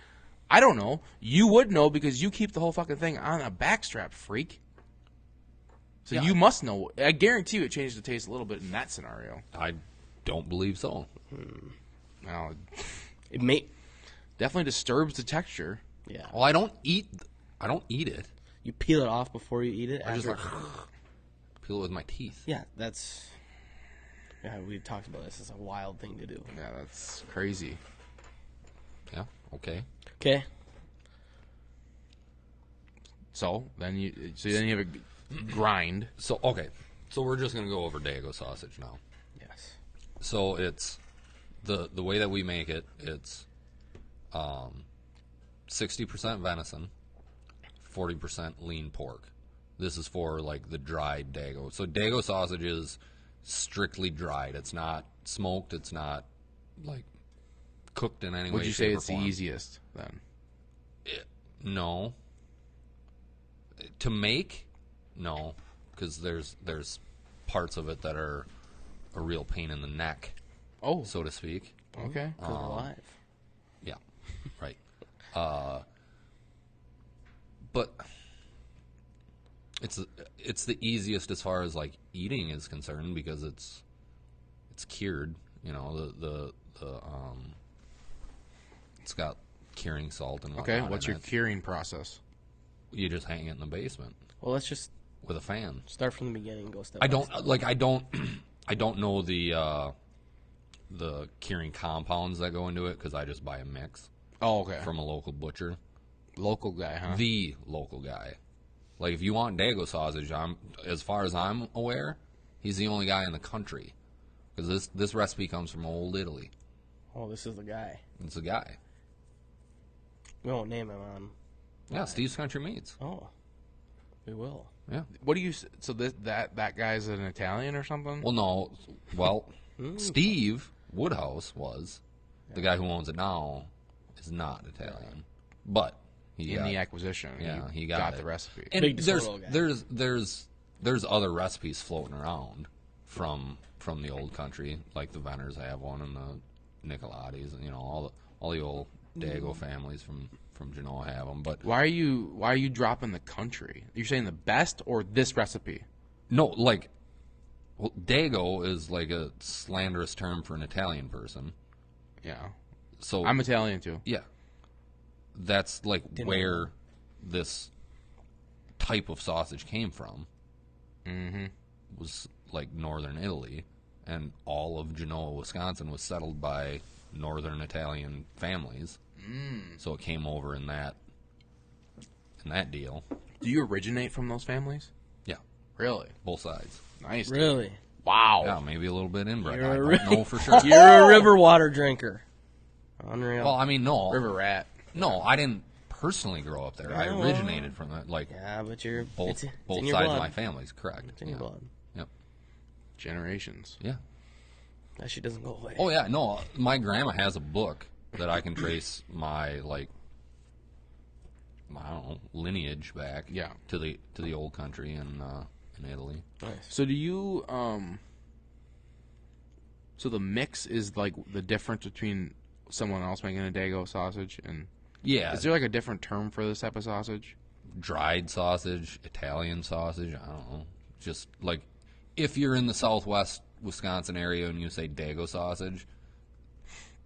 S1: I don't know. You would know because you keep the whole fucking thing on a backstrap, freak. So you must know. I guarantee you it changed the taste a little bit in that scenario.
S3: I don't believe so.
S1: Well,
S2: it may
S1: definitely disturbs the texture.
S2: Yeah.
S3: Well, I don't eat it.
S2: You peel it off before you eat it.
S3: I just like peel it with my teeth.
S2: Yeah, that's. Yeah, we've talked about this. It's a wild thing to do.
S1: Yeah, that's crazy.
S3: Yeah. Okay.
S2: Okay.
S1: So then you have a grind.
S3: So okay. So we're just gonna go over Dago sausage now.
S2: Yes.
S3: So it's the way that we make it. It's 60% venison, 40% lean pork. This is for like the dried Dago. So Dago sausage is strictly dried. It's not smoked. It's not like cooked in any way.
S1: Would you say it's the easiest then?
S3: No. To make, no, because there's parts of it that are a real pain in the neck.
S1: Oh,
S3: so to speak.
S1: Okay.
S2: Alive.
S3: Yeah. Right. But it's the easiest as far as like eating is concerned because it's cured. You know the it's got curing salt and whatnot.
S1: Okay. What's your curing process?
S3: You just hang it in the basement.
S2: Well, let's just
S3: with a fan.
S2: Start from the beginning and go step.
S3: I don't know the curing compounds that go into it because I just buy a mix.
S1: Oh, okay.
S3: From a local butcher.
S1: Local guy, huh?
S3: The local guy. Like if you want Dago sausage, as far as I'm aware, he's the only guy in the country because this recipe comes from old Italy.
S2: Oh, this is the guy.
S3: It's the guy.
S2: We won't name him on.
S3: Yeah, Steve's Country Meats.
S2: Oh, we will.
S3: Yeah.
S1: What do you? So that guy's an Italian or something?
S3: Well, no. Well, Steve Woodhouse was the guy who owns it now. Is not Italian, but he
S1: in the acquisition.
S3: Yeah, he got
S1: the recipe.
S3: And there's other recipes floating around from the old country, like the Venners have one, and the Nicolatis, and all the old Dago families from Genoa have them. But
S1: why are you dropping the country? You're saying the best or this recipe?
S3: No, like, well, Dago is like a slanderous term for an Italian person.
S1: Yeah.
S3: So
S1: I'm Italian too.
S3: Yeah. That's like where this type of sausage came from.
S1: Mm-hmm.
S3: Was like northern Italy, and all of Genoa, Wisconsin was settled by northern Italian families. So it came over in that deal.
S1: Do you originate from those families?
S3: Yeah.
S1: Really?
S3: Both sides.
S1: Nice.
S2: Really?
S1: Dude. Wow.
S3: Yeah, maybe a little bit inbred. I don't know for sure.
S2: You're a river water drinker. Unreal.
S3: Well, I mean, no.
S1: River rat.
S3: No, I didn't personally grow up there. I originated from that. Like,
S2: yeah, but you're
S3: both sides
S2: blood.
S3: of my family's correct.
S2: It's in your blood.
S3: Yep.
S1: Generations.
S3: Yeah.
S2: That shit doesn't go away.
S3: Oh yeah, no. My grandma has a book that I can trace my I don't know, lineage back.
S1: Yeah.
S3: To the old country in Italy.
S2: Nice.
S1: So do you so the mix is like the difference between someone else making a Dago sausage and
S3: yeah.
S1: Is there like a different term for this type of sausage?
S3: Dried sausage, Italian sausage, I don't know. Just like if you're in the southwest Wisconsin area and you say Dago sausage,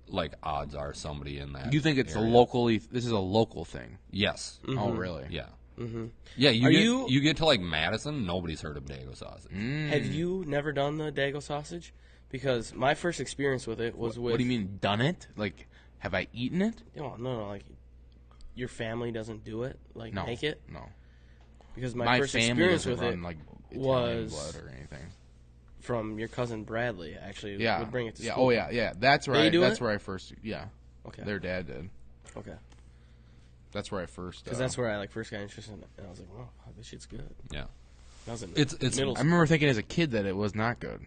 S3: like odds are somebody in that.
S1: You think it's
S3: area.
S1: This is a local thing?
S3: Yes.
S1: Mm-hmm. Oh, really?
S3: Yeah.
S2: Mm-hmm.
S3: Yeah. You get to like Madison, nobody's heard of Dago sausage.
S2: Have you never done the Dago sausage? Because my first experience with it was with.
S1: What do you mean done it? Like, have I eaten it?
S2: No, like your family doesn't do it. Like
S1: no,
S2: make it.
S1: No.
S2: Because my first experience with it
S1: like
S2: was
S1: blood or anything.
S2: From your cousin Bradley, actually.
S1: Yeah.
S2: Would bring it to school.
S1: Oh yeah. That's where where I first. Yeah.
S2: Okay.
S1: Their dad did.
S2: Okay.
S1: That's where I first.
S2: Because that's where I first got interested in it, and I was like, "Wow, this shit's good."
S3: Yeah.
S2: That was in
S3: it's
S2: middle school.
S1: I remember thinking as a kid that it was not good.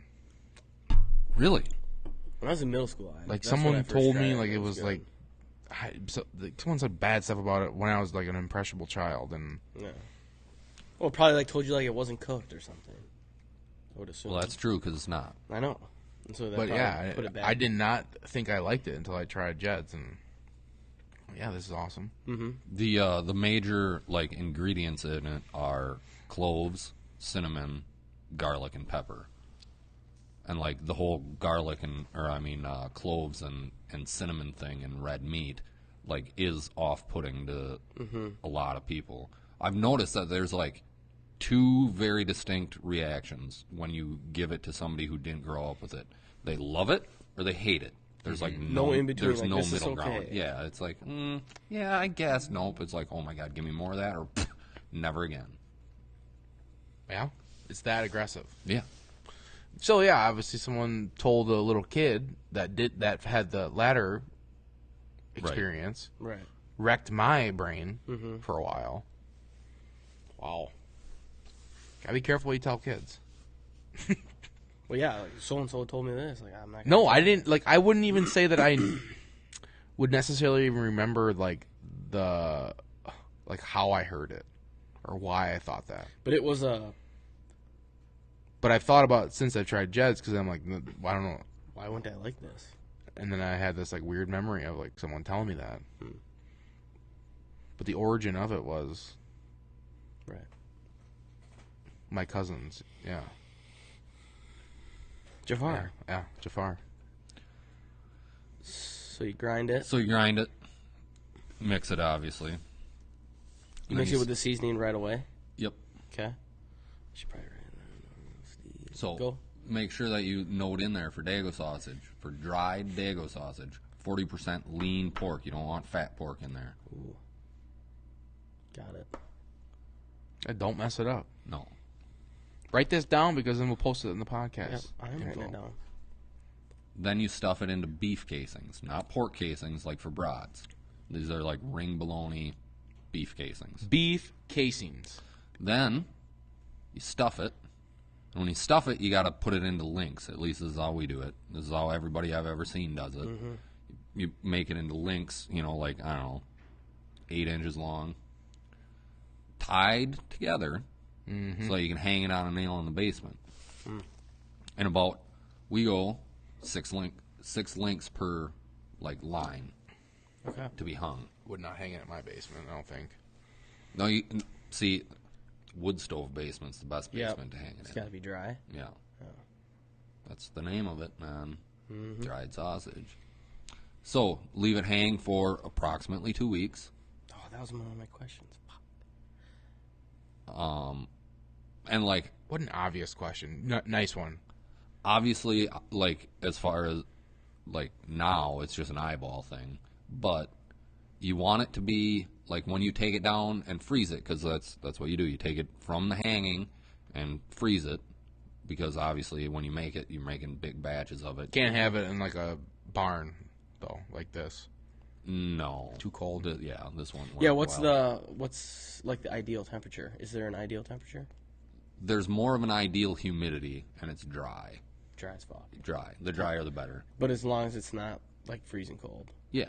S3: Really?
S2: When I was in middle school,
S1: someone told me like it was like, someone said bad stuff about it when I was like an impressionable child, and
S2: yeah. Well, probably like told you like it wasn't cooked or something. I would assume.
S3: Well, that's true because it's not.
S2: I know. And so
S1: but yeah, put it back. I did not think I liked it until I tried Jed's, and yeah, this is awesome.
S2: Mm-hmm.
S3: The major like ingredients in it are cloves, cinnamon, garlic, and pepper. And like the whole garlic cloves and cinnamon thing in red meat, like is off-putting to a lot of people. I've noticed that there's like two very distinct reactions when you give it to somebody who didn't grow up with it. They love it or they hate it. There's like no in between. There's like, no middle ground. Yeah, it's like, yeah, I guess. Nope. It's like, oh my God, give me more of that, or never again.
S1: Yeah, it's that aggressive.
S3: Yeah.
S1: So yeah, obviously, someone told a little kid that had the latter experience,
S2: right?
S1: Wrecked my brain for a while. Wow. Gotta be careful what you tell kids.
S2: Well, yeah, like, so-and-so told me this. Like, I'm not.
S1: No, I didn't. Like, I wouldn't even say that I would necessarily even remember like how I heard it or why I thought that.
S2: But it was a.
S1: But I've thought about it since I've tried Jeds because I'm like, I don't know.
S2: Why wouldn't I like this?
S1: And then I had this like weird memory of like someone telling me that. But the origin of it was
S2: right.
S1: My cousins, yeah.
S2: Jafar.
S1: Yeah, Jafar.
S2: So you grind it?
S3: Mix it, obviously.
S2: You mix it with the seasoning right away?
S3: Yep.
S2: Okay. Should probably write that.
S3: So
S2: go.
S3: Make sure that you note in there for Dago sausage, for dried Dago sausage, 40% lean pork. You don't want fat pork in there.
S2: Ooh. Got it.
S1: And don't mess it up.
S3: No.
S1: Write this down because then we'll post it in the podcast.
S2: Yep, I'm writing it down.
S3: Then you stuff it into beef casings, not pork casings like for brats. These are like ring bologna beef casings.
S1: Beef casings.
S3: Then you stuff it. And when you stuff it, you got to put it into links. At least this is how we do it. This is how everybody I've ever seen does it. You make it into links, like, I don't know, 8 inches long, tied together. So you can hang it on a nail in the basement. And we go 6 links per like line to be hung.
S1: Would not hang it in my basement, I don't think.
S3: No, you see, wood stove basement's the best basement to hang it in.
S2: It's got to be dry.
S3: Yeah. That's the name of it, man. Dried sausage. So leave it hang for approximately 2 weeks.
S2: Oh, that was one of my questions.
S3: And like,
S1: what an obvious question. Nice one.
S3: Obviously, like, as far as like now, it's just an eyeball thing. But you want it to be like when you take it down and freeze it, because that's what you do. You take it from the hanging and freeze it, because obviously when you make it, you're making big batches of it.
S1: Can't have it in like a barn though, like this.
S3: No,
S1: too cold.
S3: Yeah, this one.
S2: Yeah, what's like the ideal temperature? Is there an ideal temperature?
S3: There's more of an ideal humidity, and it's dry.
S2: Dry as fuck.
S3: Dry. The drier, the better.
S2: But as long as it's not like freezing cold.
S3: Yeah.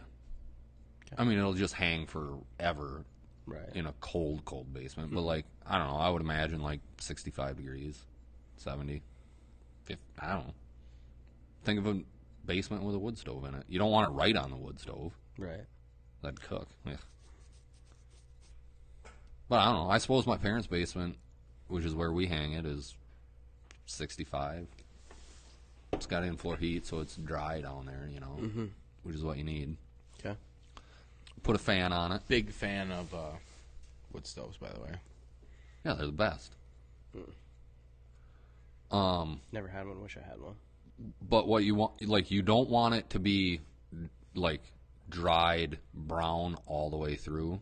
S3: Okay. I mean, it'll just hang forever.
S2: Right.
S3: In a cold basement. But like, I don't know. I would imagine like 65 degrees, 70, 50. I don't know. Think of a basement with a wood stove in it. You don't want it right on the wood stove.
S2: Right.
S3: That'd cook. Yeah. But I don't know. I suppose my parents' basement, which is where we hang it, is 65. It's got in-floor heat, so it's dry down there, which is what you need.
S2: Okay.
S3: Put a fan on it.
S1: Big fan of wood stoves, by the way.
S3: Yeah, they're the best.
S2: Never had one. Wish I had one.
S3: But what you want, like, you don't want it to be like dried brown all the way through,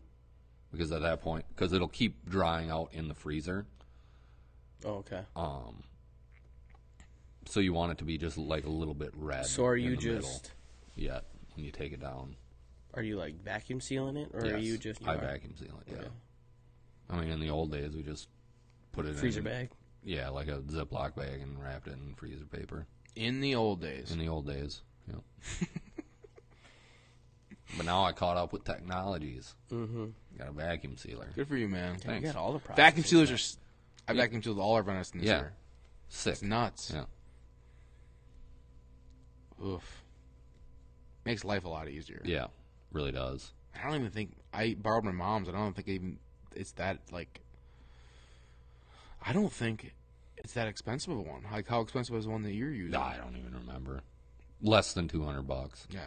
S3: because at that point, because it'll keep drying out in the freezer.
S2: Oh, okay.
S3: So you want it to be just like a little bit red.
S2: So are you just
S3: when you take it down?
S2: Are you like vacuum sealing it, or
S3: yes,
S2: are you just?
S3: I vacuum seal it. Yeah. Okay. I mean, in the old days, we just put it
S2: freezer bag.
S3: Yeah, like a Ziploc bag and wrapped it in freezer paper.
S1: In the old days.
S3: Yeah. But now I caught up with technologies. Got a vacuum sealer.
S1: Good for you, man.
S2: Yeah, thanks. You got all the
S1: vacuum sealers are. I vacuum sealed all our venison this year.
S3: Sick.
S1: It's nuts.
S3: Yeah.
S1: Oof. Makes life a lot easier.
S3: Yeah, really does.
S1: I don't even think I borrowed my mom's. I don't think it's that like. I don't think it's that expensive of a one. Like, how expensive is the one that you're using?
S3: No, I don't even remember. Less than $200.
S1: Yeah.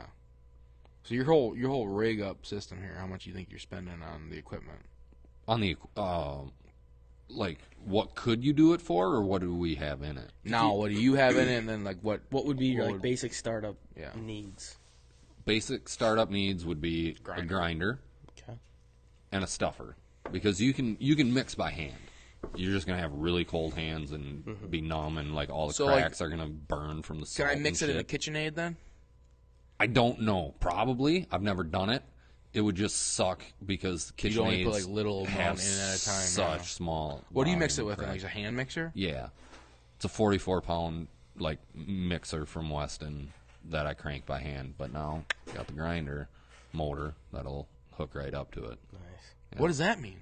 S1: So your whole rig up system here, how much you think you're spending on the equipment?
S3: On the like, what could you do it for, or what do we have in it?
S1: Now, what do you have in it, and then, like, what
S2: would be your like, basic startup needs?
S3: Basic startup needs would be a grinder and a stuffer, because you can mix by hand. You're just going to have really cold hands and be numb, and, like, all the cracks are going to burn from the salt.
S1: Can I mix it in a KitchenAid, then?
S3: I don't know. Probably. I've never done it. It would just suck because KitchenAids
S1: you only put like little amount in at a time.
S3: Such small.
S1: What do you mix it with? Like a hand mixer?
S3: Yeah, it's a 44-pound like mixer from Weston that I crank by hand. But now got the grinder motor that'll hook right up to it.
S2: Nice.
S1: Yeah. What does that mean?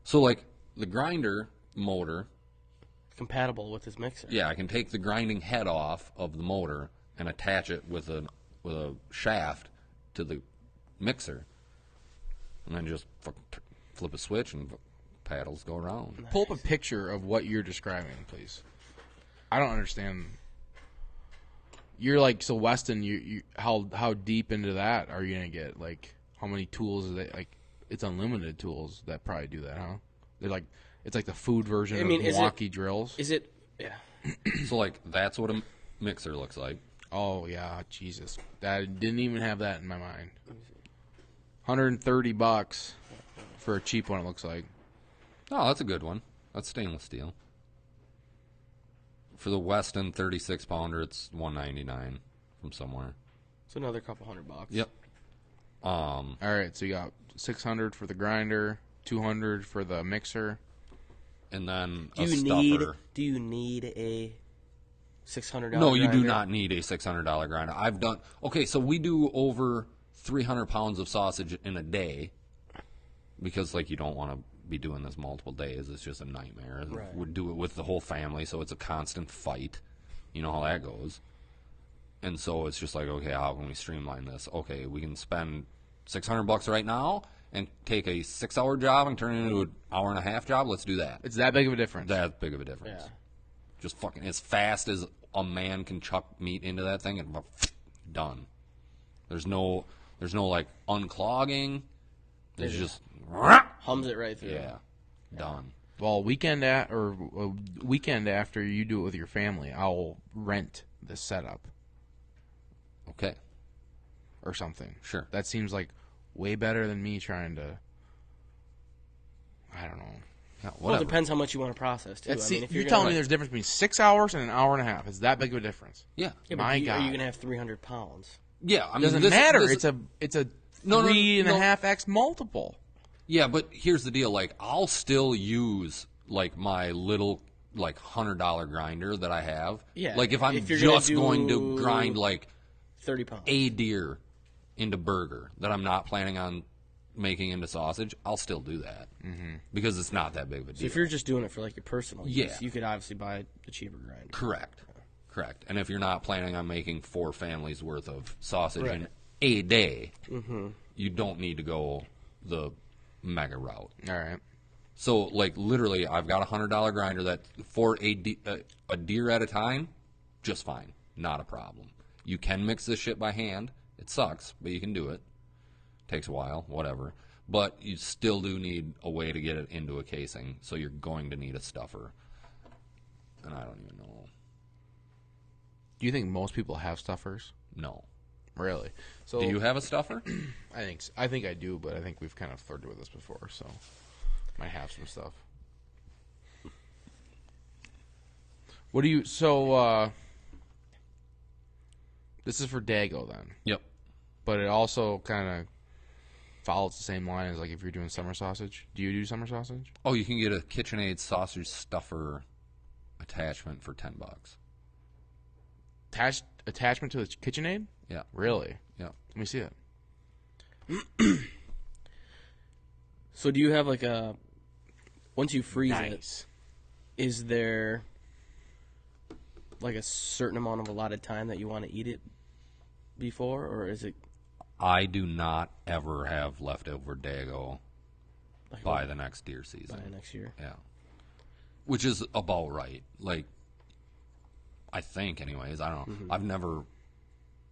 S3: So like the grinder motor,
S2: compatible with this mixer.
S3: Yeah, I can take the grinding head off of the motor and attach it with a shaft to the mixer, and then just flip a switch and paddles go around.
S1: Nice. Pull up a picture of what you're describing, please. I don't understand. You're like, so Weston, you how deep into that are you gonna get? Like, how many tools is it? Like, it's unlimited tools that probably do that, huh? They're like, it's like the food version of Milwaukee drills.
S2: Is it? Yeah.
S3: So like that's what a mixer looks like.
S1: Oh yeah, Jesus! That didn't even have that in my mind. $130 for a cheap one. It looks like.
S3: Oh, that's a good one. That's stainless steel. For the Weston 36-pounder, it's $199 from somewhere.
S2: It's another couple $100.
S3: Yep.
S1: All right, so you got $600 for the grinder, $200 for the mixer,
S3: and then a stuffer.
S2: Do you need a $600?
S3: No, you do not need a $600 grinder. I've done okay. So we do over 300 pounds of sausage in a day, because like you don't want to be doing this multiple days. It's just a nightmare.
S2: Right.
S3: We do it with the whole family, so it's a constant fight. You know how that goes. And so it's just like, okay, how can we streamline this? Okay, we can spend $600 right now and take a 6-hour job and turn it into an hour-and-a-half job. Let's do that.
S1: It's that big of a difference.
S3: That big of a difference.
S2: Yeah.
S3: Just fucking as fast as a man can chuck meat into that thing and done. There's no like unclogging. There's just
S2: hums it right through.
S3: Yeah, done.
S1: Well, weekend after you do it with your family, I'll rent the setup.
S3: Okay.
S1: Or something.
S3: Sure.
S1: That seems like way better than me trying to. I don't know.
S3: Yeah,
S2: well, it depends how much you want to process too.
S1: If you're telling me there's a difference between 6 hours and an hour and a half, it's that big of a difference.
S3: Yeah.
S1: My God.
S2: Are you gonna have 300 pounds?
S3: Yeah, I mean,
S1: doesn't matter. It's a 3.5x multiple.
S3: Yeah, but here's the deal. Like, I'll still use like my little like $100 grinder that I have.
S2: Yeah.
S3: Like if I'm just going to grind like
S2: 30 pounds
S3: a deer into burger that I'm not planning on making into sausage, I'll still do that because it's not that big of a deal.
S2: So if you're just doing it for like your personal use, you could obviously buy the cheaper grinder.
S3: Correct. And if you're not planning on making 4 families worth of sausage in a day, you don't need to go the mega route.
S1: All right.
S3: So like literally, I've got a $100 grinder that for a deer at a time, just fine, not a problem. You can mix this shit by hand. It sucks, but you can do it. Takes a while, whatever. But you still do need a way to get it into a casing, so you're going to need a stuffer. And I don't even know.
S1: Do you think most people have stuffers?
S3: No.
S1: Really? So
S3: do you have a stuffer?
S1: I think I do, but I think we've kind of flirted with this before, so might have some stuff. What do you? So this is for Dago then.
S3: Yep.
S1: But it also kind of follows the same line as like if you're doing summer sausage. Do you do summer sausage?
S3: Oh, you can get a KitchenAid sausage stuffer attachment for $10.
S1: Attachment to the KitchenAid?
S3: Yeah.
S1: Really?
S3: Yeah.
S1: Let me see it.
S2: So do you have like a, once you freeze it, is there like a certain amount of allotted time that you want to eat it before, or is it?
S3: I do not ever have leftover Dago by the next deer season.
S2: By next year?
S3: Yeah. Which is about right. Like, I think anyways. I don't know. I've never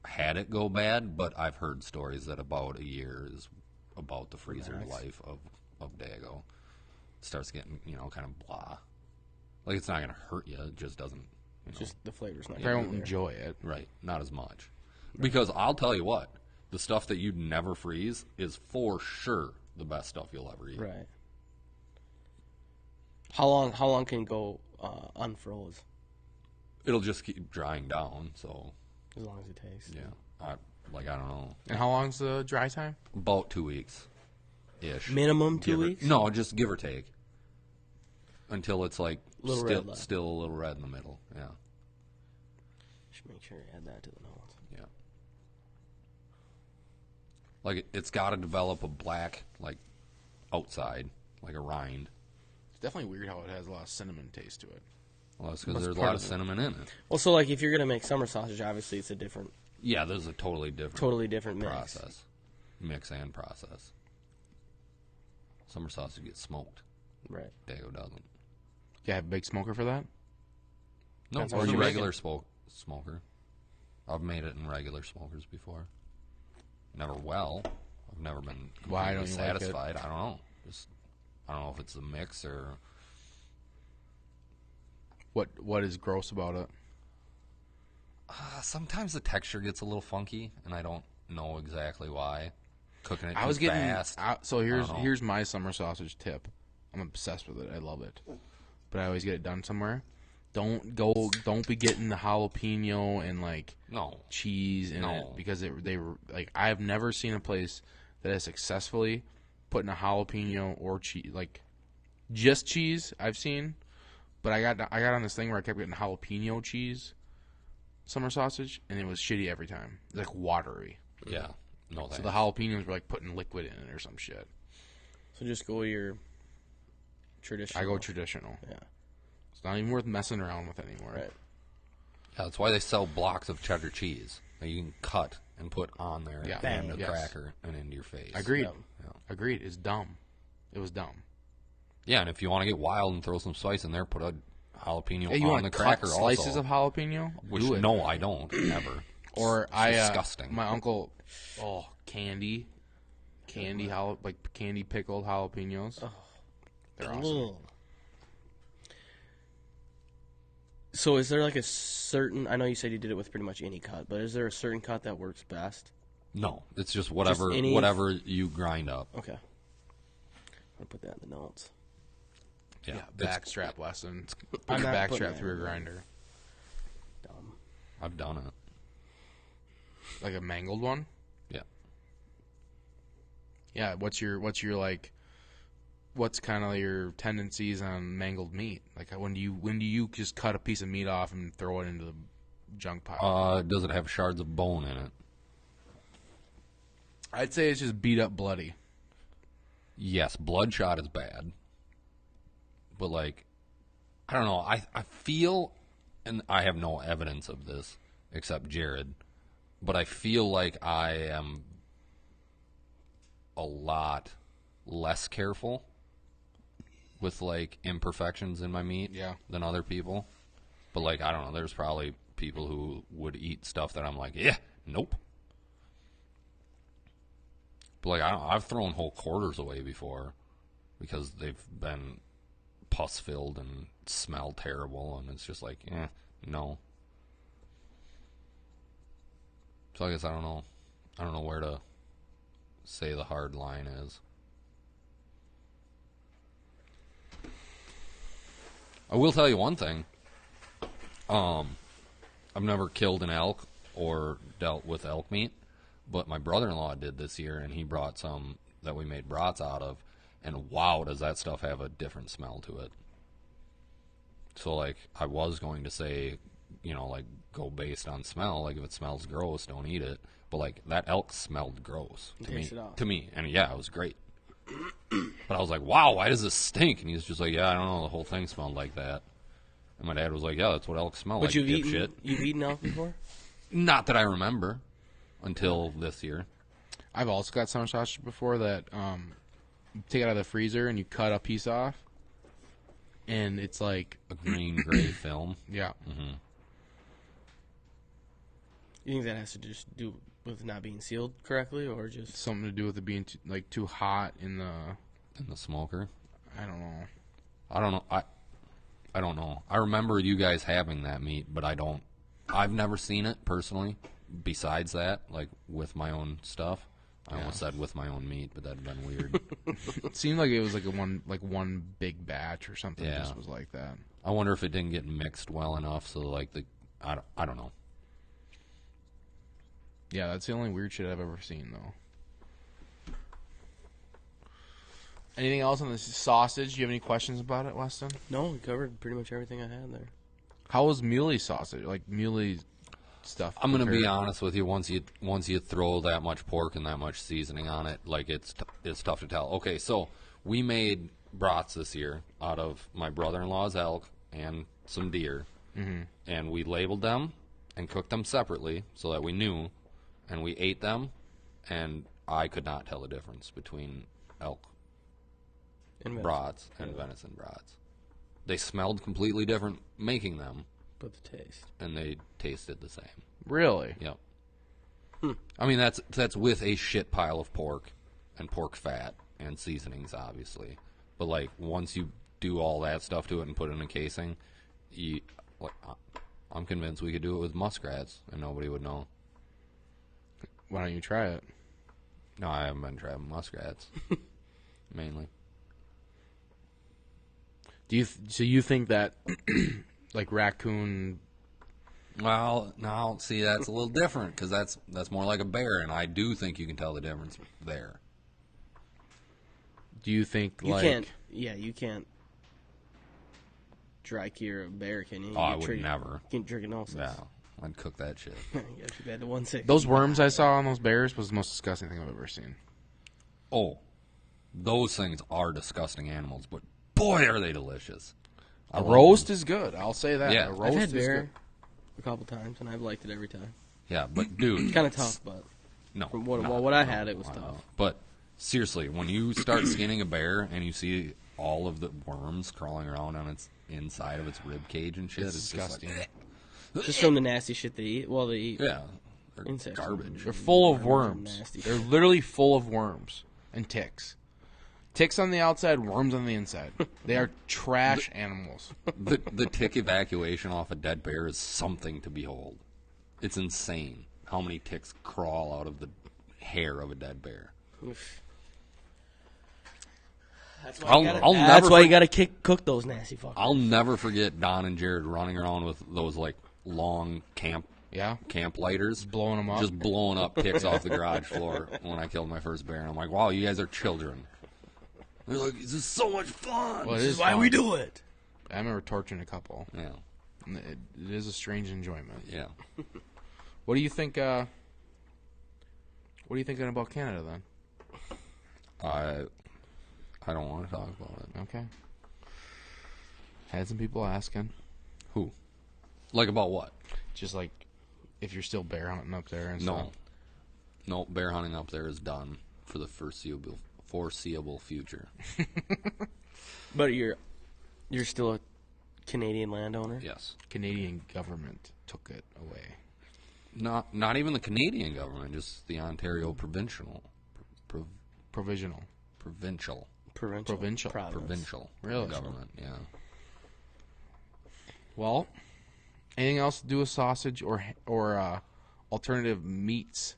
S3: had it go bad, but I've heard stories that about a year is about the freezer life of Dago. starts getting, kind of blah. Like, it's not going to hurt you. It just doesn't.
S2: Just the flavor's not.
S1: I won't enjoy it.
S3: Right. Not as much. Because I'll tell you what, the stuff that you'd never freeze is for sure the best stuff you'll ever eat.
S2: Right. How long can it go unfroze?
S3: It'll just keep drying down, so.
S2: As long as it takes.
S3: Yeah. I don't know.
S1: And how long's the dry time?
S3: About 2 weeks-ish.
S2: Minimum 2 weeks?
S3: No, just give or take. Until it's like
S2: still
S3: a little red in the middle. Yeah.
S2: Should make sure you add that to the notes.
S3: Yeah. Like it's got to develop a black outside, like a rind.
S1: It's definitely weird how it has a lot of cinnamon taste to it.
S3: Well, that's because there's a lot of cinnamon in it.
S2: Well, so if you're gonna make summer sausage, obviously it's a different.
S3: Yeah, there's a totally different process, mix and process. Summer sausage gets smoked.
S2: Right.
S3: Dago doesn't.
S1: You have a big smoker for that?
S3: No, or a regular smoker. I've made it in regular smokers before. Never well. I've never been completely satisfied. Like I don't know. I don't know if it's the mix or.
S1: What is gross about it?
S3: Sometimes the texture gets a little funky, and I don't know exactly why. Cooking it fast.
S1: So here's my summer sausage tip. I'm obsessed with it. I love it, but I always get it done somewhere. Don't be getting the jalapeno and cheese in it because I have never seen a place that has successfully put in a jalapeno or cheese just cheese. I've seen, but I got on this thing where I kept getting jalapeno cheese summer sausage and it was shitty every time. It's like watery.
S3: Yeah. No thanks.
S1: So the jalapenos were putting liquid in it or some shit.
S2: So just go your traditional.
S1: I go traditional.
S2: Yeah.
S1: It's not even worth messing around with anymore.
S2: Right.
S3: Yeah, that's why they sell blocks of cheddar cheese that you can cut and put on there and a cracker and into your face.
S1: Agreed.
S3: Yeah.
S1: Agreed. It's dumb. It was dumb.
S3: Yeah, and if you want to get wild and throw some spice in there, put a jalapeno on the cracker also.
S1: Slices of jalapeno?
S3: No, I don't. Never.
S1: Or
S3: disgusting.
S1: My uncle, candy pickled jalapenos. Oh, they're awesome.
S2: So is there a certain, I know you said you did it with pretty much any cut, but is there a certain cut that works best?
S3: No, it's just whatever you grind up.
S2: Okay. I'll put that in the notes.
S1: Yeah, backstrap lesson. Put the backstrap through a grinder.
S2: Dumb.
S3: I've done it.
S1: Like a mangled one?
S3: Yeah.
S1: Yeah, what's kind of your tendencies on mangled meat? When do you just cut a piece of meat off and throw it into the junk pile?
S3: Does it have shards of bone in it?
S1: I'd say it's just beat up bloody.
S3: Yes, bloodshot is bad. But I don't know. I feel, and I have no evidence of this except Jared, but I feel like I am a lot less careful with imperfections in my meat than other people. But I don't know, there's probably people who would eat stuff that I'm nope. But I've thrown whole quarters away before because they've been pus filled and smell terrible, and it's just no. So I guess I don't know where to say the hard line is. I will tell you one thing. I've never killed an elk or dealt with elk meat, but my brother-in-law did this year, and he brought some that we made brats out of, and wow, does that stuff have a different smell to it. So, I was going to say, go based on smell. If it smells gross, don't eat it. But, that elk smelled gross to me. And, yeah, it was great. But I was like, wow, why does this stink? And he was just like, yeah, I don't know, the whole thing smelled like that. And my dad was like, yeah, that's what elk smell like, dipshit.
S2: You've eaten elk before?
S3: Not that I remember until this year.
S1: I've also got summer sausage before that you take it out of the freezer and you cut a piece off. And it's like
S3: a green-gray film.
S1: Yeah.
S3: Mm-hmm.
S2: You think that has to just do with not being sealed correctly, or just
S1: something to do with it being too hot in the
S3: smoker?
S1: I don't know.
S3: I don't know. I remember you guys having that meat, but I've never seen it personally. Besides that, like with my own stuff. I almost said with my own meat, but that'd been weird.
S1: It seemed like it was like one big batch or something. Yeah. Just was like that.
S3: I wonder if it didn't get mixed well enough, so like I don't know.
S1: Yeah, that's the only weird shit I've ever seen, though. Anything else on the sausage? Do you have any questions about it, Weston?
S2: No, we covered pretty much everything I had there.
S1: How was muley sausage? Like muley stuff?
S3: I'm going to be honest with you. Once you throw that much pork and that much seasoning on it, like it's tough to tell. Okay, so we made brats this year out of my brother-in-law's elk and some deer, and we labeled them and cooked them separately so that we knew, and we ate them, and I could not tell the difference between elk brats and venison brats. They smelled completely different making them.
S2: But the taste.
S3: And they tasted the same.
S1: Really?
S3: Yep. I mean, that's with a shit pile of pork and pork fat and seasonings, obviously. But, like, once you do all that stuff to it and put it in a casing, I'm convinced we could do it with muskrats and nobody would know.
S1: Why don't you try it?
S3: No, I haven't been trying muskrats. Mainly.
S1: So you think that, like raccoon?
S3: Well, no. See, that's a little different because that's more like a bear, and I do think you can tell the difference there.
S1: Do you think
S2: you can't? Yeah, you can't dry cure a bear, can you?
S3: I would never.
S2: You can drink it also.
S3: Yeah, I'd cook that shit.
S2: You got too bad to 160.
S1: Those worms I saw on those bears was the most disgusting thing I've ever seen.
S3: Oh, those things are disgusting animals, but boy, are they delicious.
S1: A roast is good. I'll say that.
S3: Yeah.
S1: A roast
S2: I've had
S1: is
S2: bear
S1: good.
S2: a couple times, and I've liked it every time.
S3: Yeah, but dude,
S2: it's kind of tough, but
S3: no.
S2: From what I had, it was tough.
S3: But seriously, when you start skinning a bear and you see all of the worms crawling around on its inside of its rib cage and shit, it's
S1: disgusting.
S3: Just,
S2: just from the nasty shit they eat. Well, they eat.
S3: Yeah,
S2: insects.
S3: Garbage.
S1: They're full of worms. They're literally full of worms and ticks. Ticks on the outside, worms on the inside. They are trash animals.
S3: The tick evacuation off a dead bear is something to behold. It's insane how many ticks crawl out of the hair of a dead bear.
S2: Oof. That's why you gotta cook those nasty fuckers.
S3: I'll never forget Don and Jared running around with those like long camp lighters,
S1: blowing them up,
S3: just blowing up ticks off the garage floor when I killed my first bear. And I'm like, wow, you guys are children. They're like, this is so much fun.
S2: Well, this is why we do it.
S1: I remember torturing a couple.
S3: Yeah,
S1: it is a strange enjoyment.
S3: Yeah.
S1: What do you think? What are you thinking about Canada then?
S3: I don't want to talk about it.
S1: Okay. Had some people asking.
S3: Who? Like about what?
S1: Just like if you're still bear hunting up there and stuff.
S3: No, bear hunting up there is done for the foreseeable future.
S2: But you're still a Canadian landowner?
S3: Yes.
S1: Canadian government took it away.
S3: Not even the Canadian government, just the Ontario provincial.
S1: Provincial.
S3: Really? Government, yeah.
S1: Well, anything else to do with sausage or alternative meats?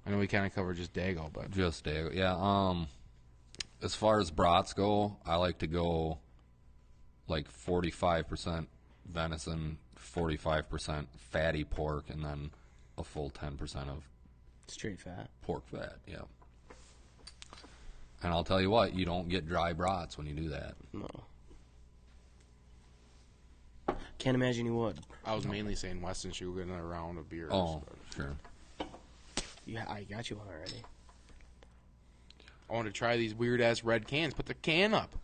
S1: I know we kind of covered just Dago, but
S3: just Dago, yeah. As far as brats go, I like to go like 45% venison, 45% fatty pork, and then a full 10% of
S2: straight fat
S3: pork fat. Yeah. And I'll tell you what, you don't get dry brats when you do that.
S2: No. Can't imagine you would.
S1: I was mainly saying Weston should get another round of beers.
S3: Oh, sure.
S2: Yeah, I got you one already.
S1: I want to try these weird-ass red cans. Put the can up.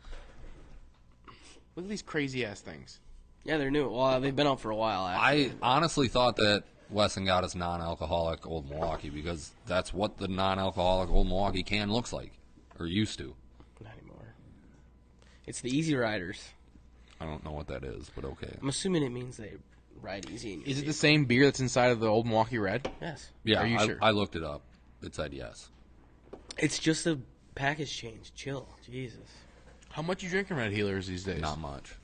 S1: Look at these crazy-ass things.
S2: Yeah, they're new. Well, they've been out for a while, actually.
S3: I honestly thought that Weston got us non-alcoholic Old Milwaukee because that's what the non-alcoholic Old Milwaukee can looks like. Or used to.
S2: Not anymore. It's the Easy Riders.
S3: I don't know what that is, but okay.
S2: I'm assuming it means they ride easy.
S1: Is it the same beer that's inside of the Old Milwaukee Red?
S2: Yes.
S3: Yeah,
S1: Are you sure?
S3: I looked it up. It said yes.
S2: It's just a package change. Chill. Jesus.
S1: How much you drinking Red Healers these days?
S3: Not much.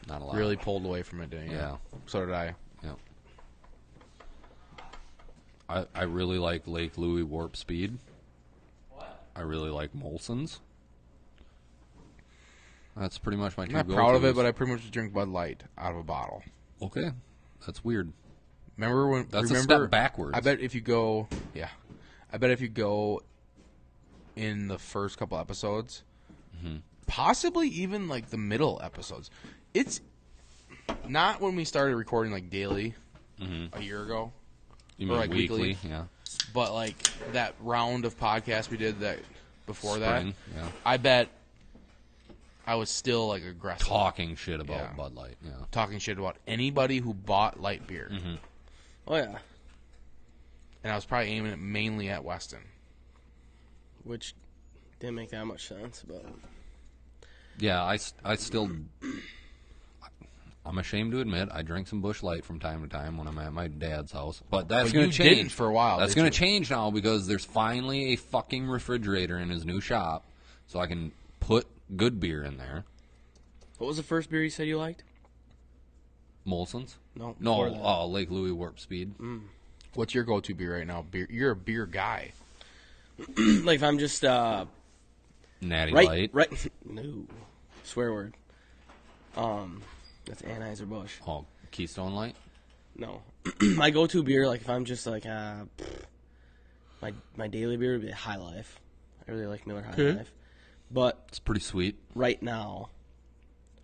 S3: Not a lot.
S1: Really pulled away from it, didn't you?
S3: Yeah.
S1: So did I.
S3: Yeah. I really like Lake Louie Warp Speed. What? I really like Molson's. That's pretty much my two
S1: I'm not proud of it, but I pretty much drink Bud Light out of a bottle.
S3: Okay. That's weird.
S1: Remember when?
S3: That's a step backwards.
S1: I bet if you go, in the first couple episodes, possibly even like the middle episodes, it's not when we started recording like daily a year ago.
S3: You mean
S1: like
S3: weekly? Yeah.
S1: But like that round of podcasts we did that before
S3: Spring,
S1: that,
S3: yeah.
S1: I bet I was still like aggressive.
S3: Talking shit about Bud Light, yeah.
S1: Talking shit about anybody who bought light beer.
S3: Mm-hmm.
S2: Oh, yeah.
S1: And I was probably aiming it mainly at Weston.
S2: Which didn't make that much sense, but...
S3: Yeah, I still... I'm ashamed to admit I drink some Busch Light from time to time when I'm at my dad's house. But that's going to change.
S1: Didn't for a while.
S3: That's going to change now because there's finally a fucking refrigerator in his new shop, so I can put good beer in there.
S2: What was the first beer you said you liked?
S3: Molson's?
S2: No,
S3: Lake Louie Warp Speed.
S1: What's your go-to beer right now? Beer. You're a beer guy.
S2: Like if I'm just
S3: Natty Light.
S2: Right. No. Swear word. That's Anheuser-Busch.
S3: Oh, Keystone Light?
S2: No. My go-to beer, like if I'm just like my daily beer would be High Life. I really like Miller High Life. But
S3: it's pretty sweet.
S2: Right now,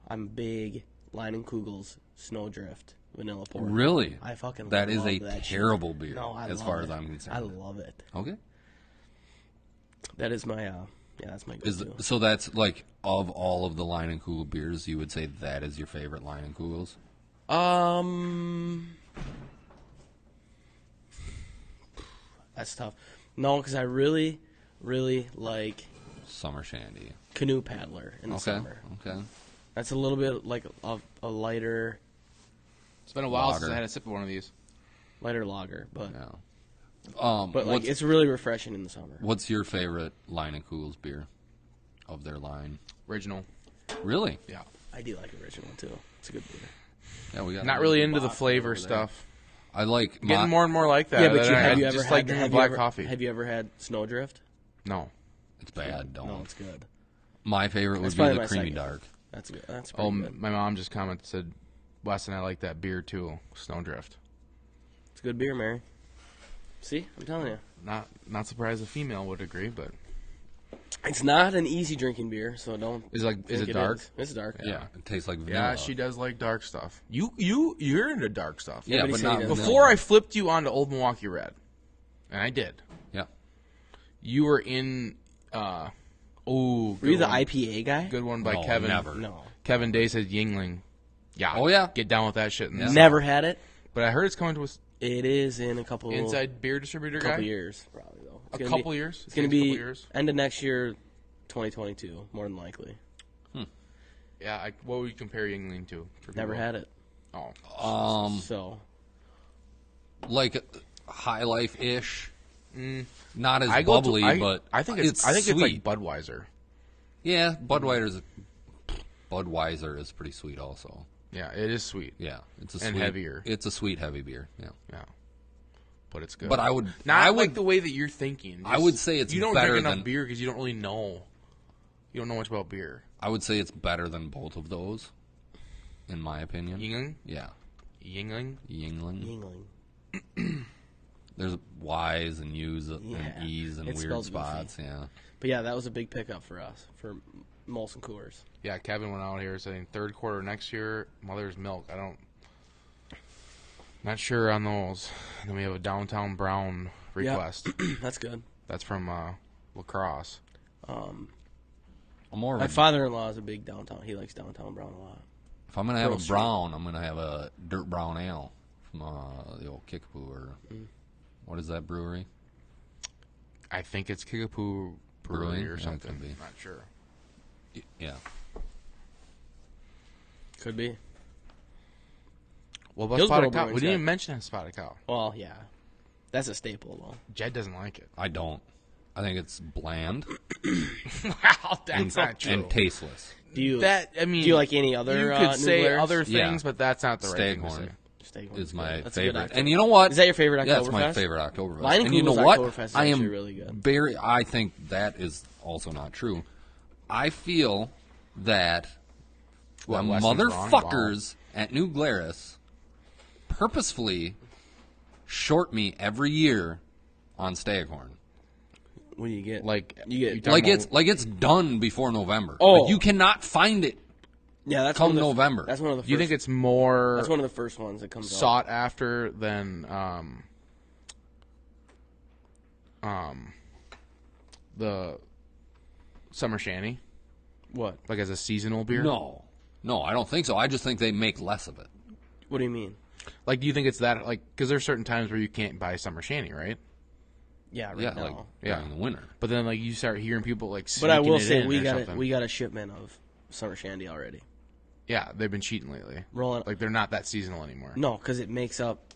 S2: I'm big Leinenkugel's Snowdrift Vanilla Porter.
S3: Really?
S2: I fucking
S3: that
S2: love
S3: is a
S2: that
S3: terrible
S2: shit.
S3: beer.
S2: No,
S3: as far as I'm concerned.
S2: I love it.
S3: Okay.
S2: That is my that's my go-to.
S3: So that's like of all of the Leinenkugel beers, you would say that is your favorite Leinenkugels?
S2: That's tough. No, because I really, really like
S3: Summer Shandy.
S2: Canoe Paddler in the summer.
S3: Okay.
S2: That's a little bit like a lighter.
S1: It's been a while since I had a sip of one of these.
S2: Lighter lager, but
S3: yeah.
S2: But like it's really refreshing in the summer.
S3: What's your favorite Leinenkugels beer of their line?
S1: Original.
S3: Really?
S1: Yeah.
S2: I do like original too. It's a good beer.
S3: Yeah, we got
S1: not really into the flavor stuff.
S3: I like
S1: getting more and more like that.
S2: Yeah, but have you ever
S1: just
S2: had
S1: like drinking black coffee?
S2: Have you ever had Snowdrift?
S1: No.
S3: It's bad. Don't.
S2: No, it's good.
S3: My favorite would be the Creamy Dark.
S2: That's good. That's pretty good.
S1: My mom just commented, said, Weston, I like that beer too, Snowdrift.
S2: It's a good beer, Mary. See, I'm telling you.
S1: Not surprised a female would agree, but
S2: it's not an easy drinking beer, so don't.
S1: Is it dark?
S2: It's dark.
S3: Yeah, it tastes like vanilla.
S1: Yeah, she does like dark stuff. You're into dark stuff.
S3: Yeah, but not
S1: before I flipped you onto Old Milwaukee Red, and I did.
S3: Yeah.
S1: You were in. Were
S2: you the IPA guy?
S1: Good one by Kevin.
S3: Never.
S2: No.
S1: Kevin Day said Yingling. Yeah.
S3: Oh yeah.
S1: Get down with that shit.
S2: Never had it.
S1: But I heard it's coming to us.
S2: It is in a couple.
S1: Inside beer distributor guy.
S2: Couple years, probably though.
S1: A couple years.
S2: It's going to be end of next year, 2022, more than likely.
S1: Yeah. What would you compare Yingling to?
S2: Never had it.
S1: Oh.
S2: So.
S3: Like High Life ish. Not as bubbly, but
S1: I think it's like Budweiser.
S3: Yeah, Budweiser is pretty sweet also.
S1: Yeah, it is sweet.
S3: Yeah, it's
S1: and heavier.
S3: It's a sweet, heavy beer. Yeah,
S1: but it's good.
S3: But I would
S1: like the way that you're thinking.
S3: I would say it's
S1: you don't
S3: better
S1: drink
S3: than
S1: enough beer because you don't really know. You don't know much about beer.
S3: I would say it's better than both of those, in my opinion.
S1: Yingling.
S3: Yeah.
S1: Yingling.
S3: There's Y's and U's and E's and weird spots.
S2: Goofy.
S3: Yeah.
S2: But yeah, that was a big pickup for us for Molson Coors.
S1: Yeah, Kevin went out here saying third quarter next year, Mother's Milk. Not sure on those. And then we have a Downtown Brown request.
S2: Yep. That's good.
S1: That's from La Crosse.
S2: My father-in-law is a big downtown. He likes Downtown Brown a lot.
S3: If I'm gonna have a brown, I'm gonna have a Dirt Brown Ale from the old Kickapoo or what is that brewery?
S1: I think it's Kickapoo Brewery or something.
S3: Could be.
S1: Not sure.
S3: Yeah.
S2: Could be.
S1: What about Spotted Cow? We didn't even mention Spotted Cow.
S2: Well, yeah. That's a staple, though.
S1: Jed doesn't like it.
S3: I don't. I think it's bland.
S1: Wow. That's not true.
S3: And tasteless.
S2: Do you like any other?
S1: You could say
S2: Glarus?
S1: other things, but that's not the right
S3: Staghorn
S1: thing to say.
S3: Staghorn is my
S2: that's
S3: favorite. And you know what?
S2: Is that your favorite Oktoberfest?
S3: Yeah, it's my favorite Oktoberfest.
S2: Lining
S3: and you know
S2: what?
S3: Oktoberfest is really good. I think that is also not true. I feel that the motherfuckers at New Glarus purposefully short me every year on Staghorn.
S2: What do you get?
S3: It's done before November.
S2: Oh,
S3: like, you cannot find it.
S2: Yeah, that's
S3: come November.
S2: That's one of the. First,
S1: you think it's more?
S2: That's one of the first ones that comes
S1: sought after than the Summer Shanty.
S2: What?
S1: Like as a seasonal beer?
S3: No, I don't think so. I just think they make less of it.
S2: What do you mean?
S1: Like, do you think it's that? Like, because there's certain times where you can't buy Summer Shanty, right?
S2: Yeah, right now.
S3: Like in the winter.
S1: But then, like, you start hearing people like.
S2: But I will say we got a shipment of Summer Shanty already.
S1: Yeah, they've been cheating lately. Like, they're not that seasonal anymore.
S2: No, because it makes up.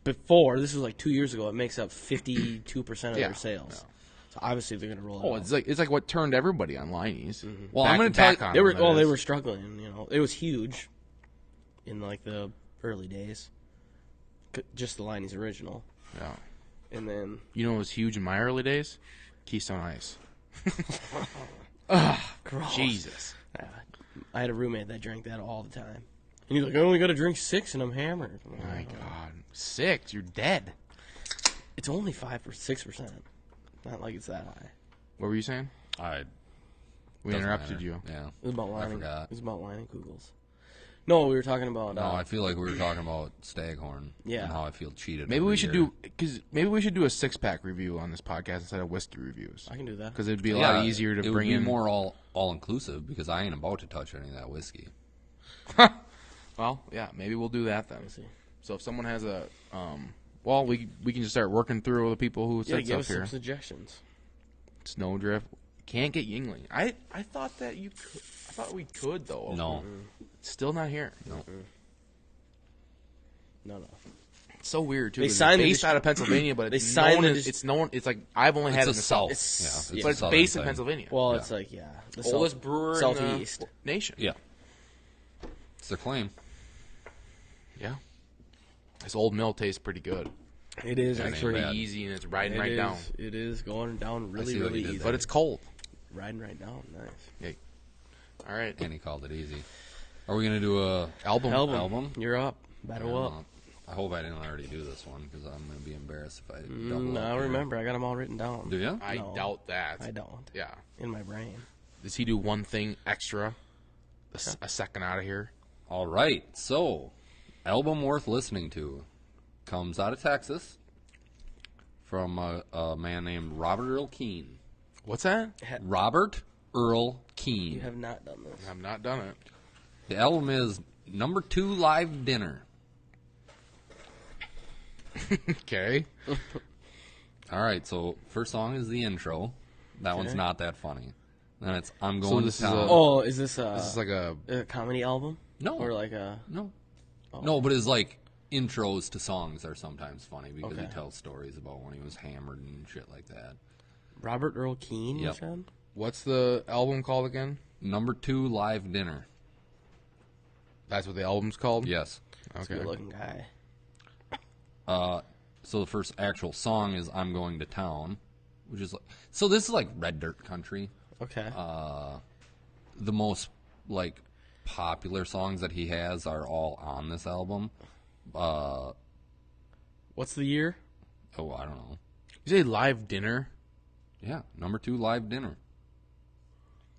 S2: Before, this was like 2 years ago, it makes up 52% of their sales. Yeah. So obviously they're going to roll it out.
S1: It's like what turned everybody on Liney's.
S3: Mm-hmm. Well, I'm going to tell you,
S2: they were struggling. It was huge in like the early days. Just the Liney's original.
S1: Yeah.
S2: And then
S1: what was huge in my early days? Keystone Ice.
S2: Gross.
S1: Jesus.
S2: I had a roommate that drank that all the time. And he's like, I only got to drink 6 and I'm hammered.
S1: My God. 6? You're dead.
S2: It's only 5 or 6%. Not like it's that high.
S1: What were you saying? We interrupted you.
S3: Yeah.
S2: It was about lining.
S3: I forgot.
S2: It was about lining kugels. No, we were talking about.
S3: No, I feel like we were talking about Staghorn.
S2: Yeah.
S3: And how I feel cheated.
S1: Maybe we should do a 6-pack review on this podcast instead of whiskey reviews.
S2: I can do that
S1: because it'd be a lot easier to bring in.
S3: It would be more all inclusive because I ain't about to touch any of that whiskey.
S1: Well, yeah, maybe we'll do that then. So if someone has a, we can just start working through the people who said
S2: give
S1: stuff
S2: us
S1: here.
S2: Some suggestions.
S1: Snowdrift can't get Yingling. I thought that you could. I thought we could though.
S3: No,
S1: it's still not here.
S2: No.
S1: It's so weird too.
S2: They signed
S1: based out of Pennsylvania, but it's known. It's like I've only had it in the South. But it's based in Pennsylvania.
S2: Well, it's like
S1: the oldest brewer
S2: Southeast
S1: in the nation.
S3: Yeah, it's their claim.
S1: Yeah, this old mill tastes pretty good.
S2: It is
S1: actually pretty easy, and it's riding right down.
S2: It is going down really easy,
S1: but it's cold.
S2: Riding right down, nice.
S1: Yeah. All right,
S3: and he called it easy. Are we gonna do a
S2: album? You're up. Battle up.
S3: I hope I didn't already do this one because I'm gonna be embarrassed if I double up.
S2: No, remember, I got them all written down.
S3: Do you?
S1: I doubt that.
S2: I don't.
S1: Yeah,
S2: in my brain.
S1: Does he do one thing extra? A second out of here.
S3: All right, so album worth listening to comes out of Texas from a man named Robert Earl Keen.
S1: What's that?
S3: Robert Earl Keen.
S2: You have not done this.
S1: I've not done it.
S3: The album is Number 2 Live Dinner.
S1: Okay.
S3: All right, so first song is the intro. That one's not that funny. Then it's I'm Going to Town.
S2: Is this
S1: like a
S2: comedy album?
S3: No.
S2: Or like a...
S3: No. Oh. No, but it's like intros to songs are sometimes funny because he tells stories about when he was hammered and shit like that.
S2: Robert Earl Keen, you said?
S1: What's the album called again?
S3: Number 2 Live Dinner.
S1: That's what the album's called?
S3: Yes.
S2: Okay. Good looking guy.
S3: So the first actual song is I'm Going to Town, which is like, so this is like Red Dirt country.
S2: Okay.
S3: The most like popular songs that he has are all on this album.
S2: What's the year?
S3: Oh, I don't know.
S1: You say Live Dinner?
S3: Yeah, Number 2 Live Dinner.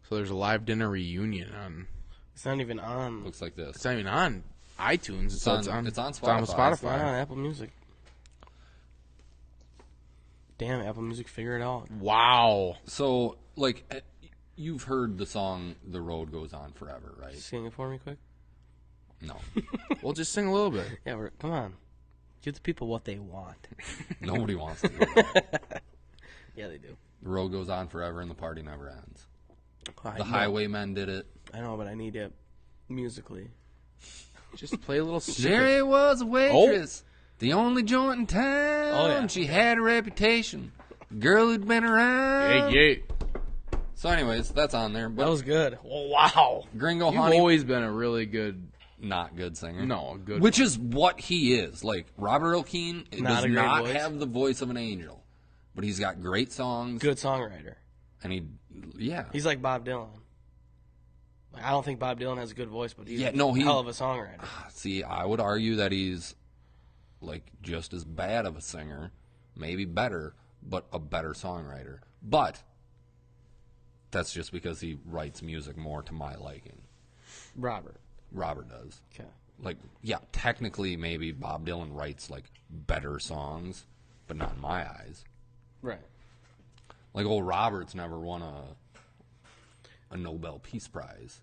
S1: So there's a Live Dinner reunion on.
S2: It's not even on.
S3: Looks like this.
S1: It's not even on iTunes.
S3: It's on Spotify. It's on
S2: Spotify. It's not on Apple Music. Damn, Apple Music, figure it out.
S1: Wow.
S3: So, like, you've heard the song "The Road Goes On Forever," right?
S2: Sing it for me, quick.
S3: No.
S1: We'll just sing a little bit.
S2: Yeah, come on. Give the people what they want.
S3: Nobody wants to do that.
S2: Yeah, they do.
S3: The road goes on forever and the party never ends. The Highwaymen did it.
S2: I know, but I need it musically.
S1: Just play a little
S3: Jerry was a waitress. The only joint in town.
S2: Oh, yeah.
S3: She had a reputation. Girl who'd been around.
S1: Hey.
S3: So, anyways, that's on there. But
S2: that was good. Oh, wow.
S3: Gringo
S1: You've
S3: Honey.
S1: always been a really good,
S3: not good singer.
S1: No, good.
S3: Which is what he is. Like Robert O'Keefe does not
S2: voice.
S3: have the voice of an angel, but he's got great songs.
S2: Good songwriter.
S3: And
S2: he's like Bob Dylan. I don't think Bob Dylan has a good voice, but he's a hell of a songwriter.
S3: See, I would argue that he's like just as bad of a singer, maybe better, but a better songwriter. But that's just because he writes music more to my liking.
S2: Robert
S3: does.
S2: Okay.
S3: Like, yeah, technically maybe Bob Dylan writes like better songs, but not in my eyes.
S2: Right.
S3: Like old Robert's never won a Nobel Peace Prize.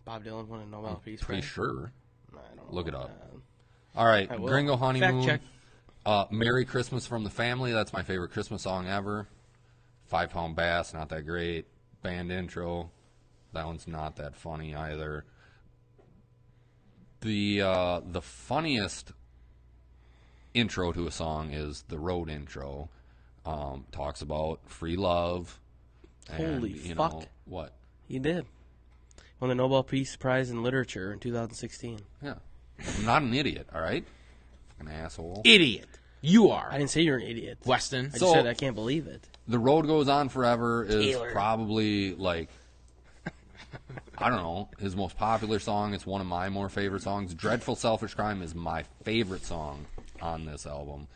S2: Bob Dylan won a Nobel Peace Prize?
S3: Pretty sure.
S2: I don't know.
S3: Look it up. All right, Gringo Honeymoon.
S2: Fact check.
S3: Merry Christmas from the Family. That's my favorite Christmas song ever. 5 Pound Bass, not that great. Band intro. That one's not that funny either. The funniest intro to a song is the Road intro. Talks about free love.
S2: Holy fuck.
S3: Know, what?
S2: He did. Won the Nobel Peace Prize in Literature in 2016.
S3: Yeah. I'm not an idiot, all right? Fucking asshole.
S1: Idiot. You are.
S2: I didn't say you're an idiot.
S1: Weston.
S2: I just said I can't believe it.
S3: The Road Goes On Forever is
S2: Taylor.
S3: probably like, I don't know, his most popular song. It's one of my more favorite songs. Dreadful Selfish Crime is my favorite song on this album.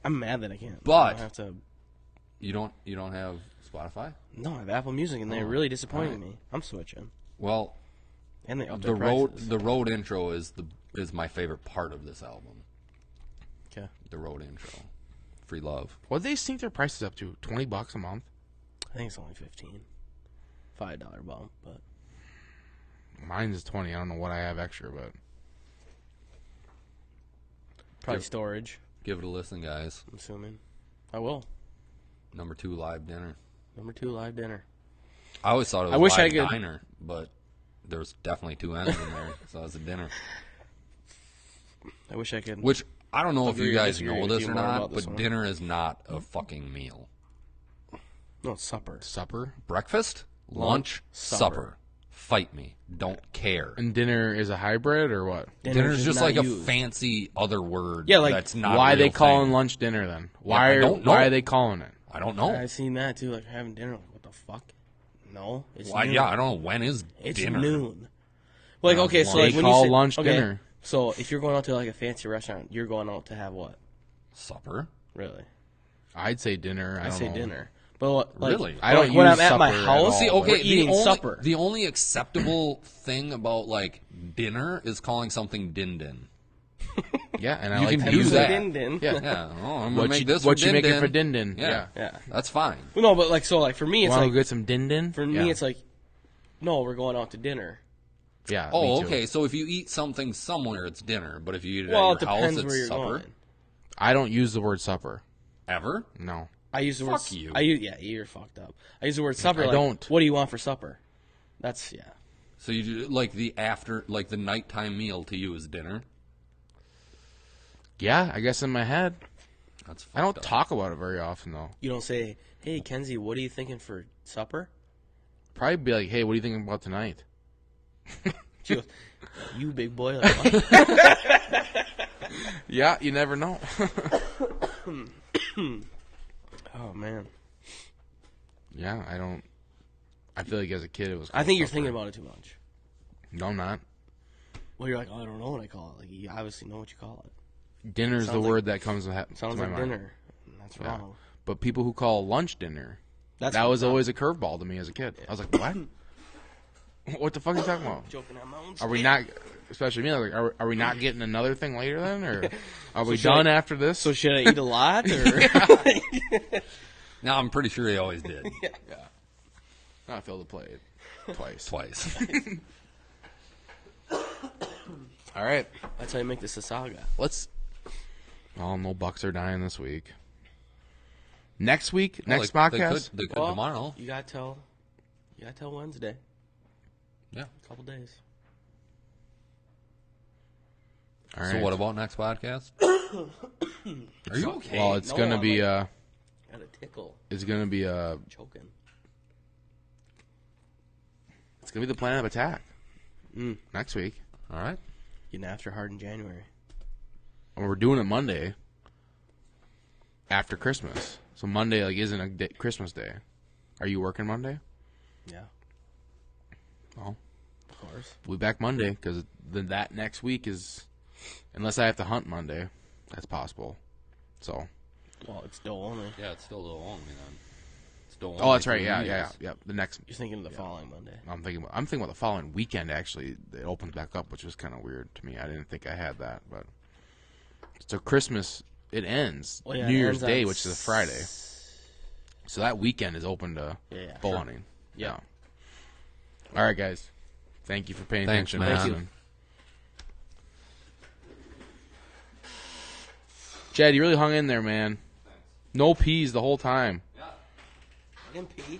S2: I'm mad that I can't.
S3: But
S2: I don't have to.
S3: You don't have Spotify?
S2: No, I have Apple Music, and they're really disappointing me. I'm switching.
S3: Well,
S2: and they upped
S3: the
S2: their
S3: road
S2: prices.
S3: the Road intro is my favorite part of this album.
S2: Okay.
S3: The Road intro, Free Love.
S1: What do they sink their prices up to? $20 a month?
S2: I think it's only $15. $5 bump, but
S1: mine's is 20. I don't know what I have extra, but
S2: probably storage.
S3: Give it a listen, guys.
S2: I'm assuming. I will.
S3: Number 2 live dinner.
S2: Number 2 live dinner.
S3: I always thought it was live diner, but there's definitely 2 N's in there, so it was a dinner.
S2: I wish I could.
S3: Which I don't know if you guys know this or not,
S2: but
S3: dinner is not a fucking meal.
S2: No, it's supper.
S1: Supper?
S3: Breakfast, lunch, supper. Fight me. Don't care.
S1: And dinner is a hybrid or what?
S3: Dinner's just like a fancy other word.
S2: Yeah, like
S3: that's not.
S1: Why
S3: a
S1: they
S3: real
S1: calling
S3: thing.
S1: lunch dinner then?
S3: Why
S1: are they calling it?
S3: I don't know.
S2: I've seen that too. Like having dinner. Like, what the fuck? No, it's
S3: noon. Yeah, I don't know. When is
S2: it's
S3: dinner?
S2: Noon. Like okay, so like
S1: they
S2: when
S1: call
S2: you say,
S1: lunch dinner.
S2: So if you're going out to like a fancy restaurant, you're going out to have what?
S3: Supper.
S2: Really?
S1: I'd say dinner. I
S2: say
S1: know.
S2: dinner. But like,
S3: really,
S1: I don't
S2: when
S1: use
S2: I'm at my
S1: supper
S2: house.
S1: at all,
S2: See, okay, eating supper.
S3: The only acceptable thing about like dinner is calling something din din.
S1: Yeah, and I
S3: You
S1: like
S3: can
S1: to
S3: do
S1: use
S3: that.
S2: Din din.
S1: Yeah.
S3: Yeah, I'm gonna make this.
S1: What
S3: for
S1: you
S3: din
S1: making
S3: din.
S1: for din din?
S3: Yeah, that's fine.
S2: No, but like so, like for me, it's
S1: Want to
S2: like
S1: get some din din?
S2: for me, it's like no, we're going out to dinner.
S1: yeah.
S3: Oh,
S1: me too.
S3: okay. So if you eat something somewhere, it's dinner. But if you eat it
S2: Well,
S3: at
S2: it
S3: your
S2: depends
S3: house,
S2: where
S3: it's
S2: you're
S3: supper.
S2: going.
S1: I don't use the word supper.
S3: Ever?
S1: No.
S2: I use the word.
S3: Fuck you.
S2: You're fucked up. I use the word supper.
S1: I
S2: like,
S1: don't.
S2: What do you want for supper? That's
S3: So you do, like the nighttime meal to you is dinner.
S1: Yeah, I guess in my head.
S3: That's
S1: I don't
S3: fucked up.
S1: talk about it very often though.
S2: You don't say, "Hey, Kenzie, what are you thinking for supper?"
S1: Probably be like, hey, what are you thinking about tonight?
S2: She goes, "You big boy." Like, what?
S1: Yeah, you never know.
S2: Oh man.
S1: Yeah, I don't. I feel like as a kid it was.
S2: I think you're
S1: supper.
S2: thinking about it too much.
S1: No, I'm not.
S2: Well, you're like, oh, I don't know what I call it. Like, you obviously know what you call it.
S1: Dinner's the
S2: Sounds
S1: word that comes to
S2: Sounds
S1: my
S2: like
S1: mind.
S2: dinner. That's
S1: Yeah.
S2: wrong.
S1: But people who call lunch dinner,
S2: That's
S1: that was
S2: wrong.
S1: always a curveball to me as a kid. I was like, what? What the fuck are you talking about?
S2: Joking on my own.
S1: Are we not, especially me, like, are we not getting another thing later then? Or are we
S2: should
S1: done
S2: I-
S1: after this?
S2: So should I eat a lot? Or
S3: No, I'm pretty sure he always did.
S1: yeah. I filled the plate twice.
S3: Twice.
S1: All right.
S2: that's how you make this a saga.
S1: Let's. Oh, no Bucks are dying this week. Next week?
S3: Well,
S1: next
S3: they
S1: podcast?
S3: They could tomorrow.
S2: You gotta tell Wednesday.
S3: Yeah.
S2: A couple days.
S1: All right.
S3: So what about next podcast? Are you okay?
S1: Well, it's
S2: No,
S1: going to
S2: I'm
S1: be.
S2: like- Got a tickle.
S1: is going to be
S2: choking.
S1: It's going to be the plan of attack next week.
S3: All right.
S2: Getting after hard in January.
S1: And we're doing it Monday after Christmas. So Monday isn't a Christmas day. Are you working Monday?
S2: Yeah.
S1: Well,
S2: of course.
S1: We'll be back Monday because then that next week is, unless I have to hunt Monday, that's possible. So.
S2: Well, it's still only.
S3: Yeah, it's still only then. It's still
S1: only. Oh, that's right. Yeah. The next.
S2: You're thinking of the following Monday.
S1: I'm thinking about the following weekend. Actually, it opens back up, which was kind of weird to me. I didn't think I had that, but so Christmas it ends New Year's Day, which is a Friday. So that weekend is open to bow hunting. Yeah. All right, guys. Thank you for paying attention.
S3: Thank you.
S1: Jed, you really hung in there, man. No peas the whole time.
S2: Yeah. I didn't pee.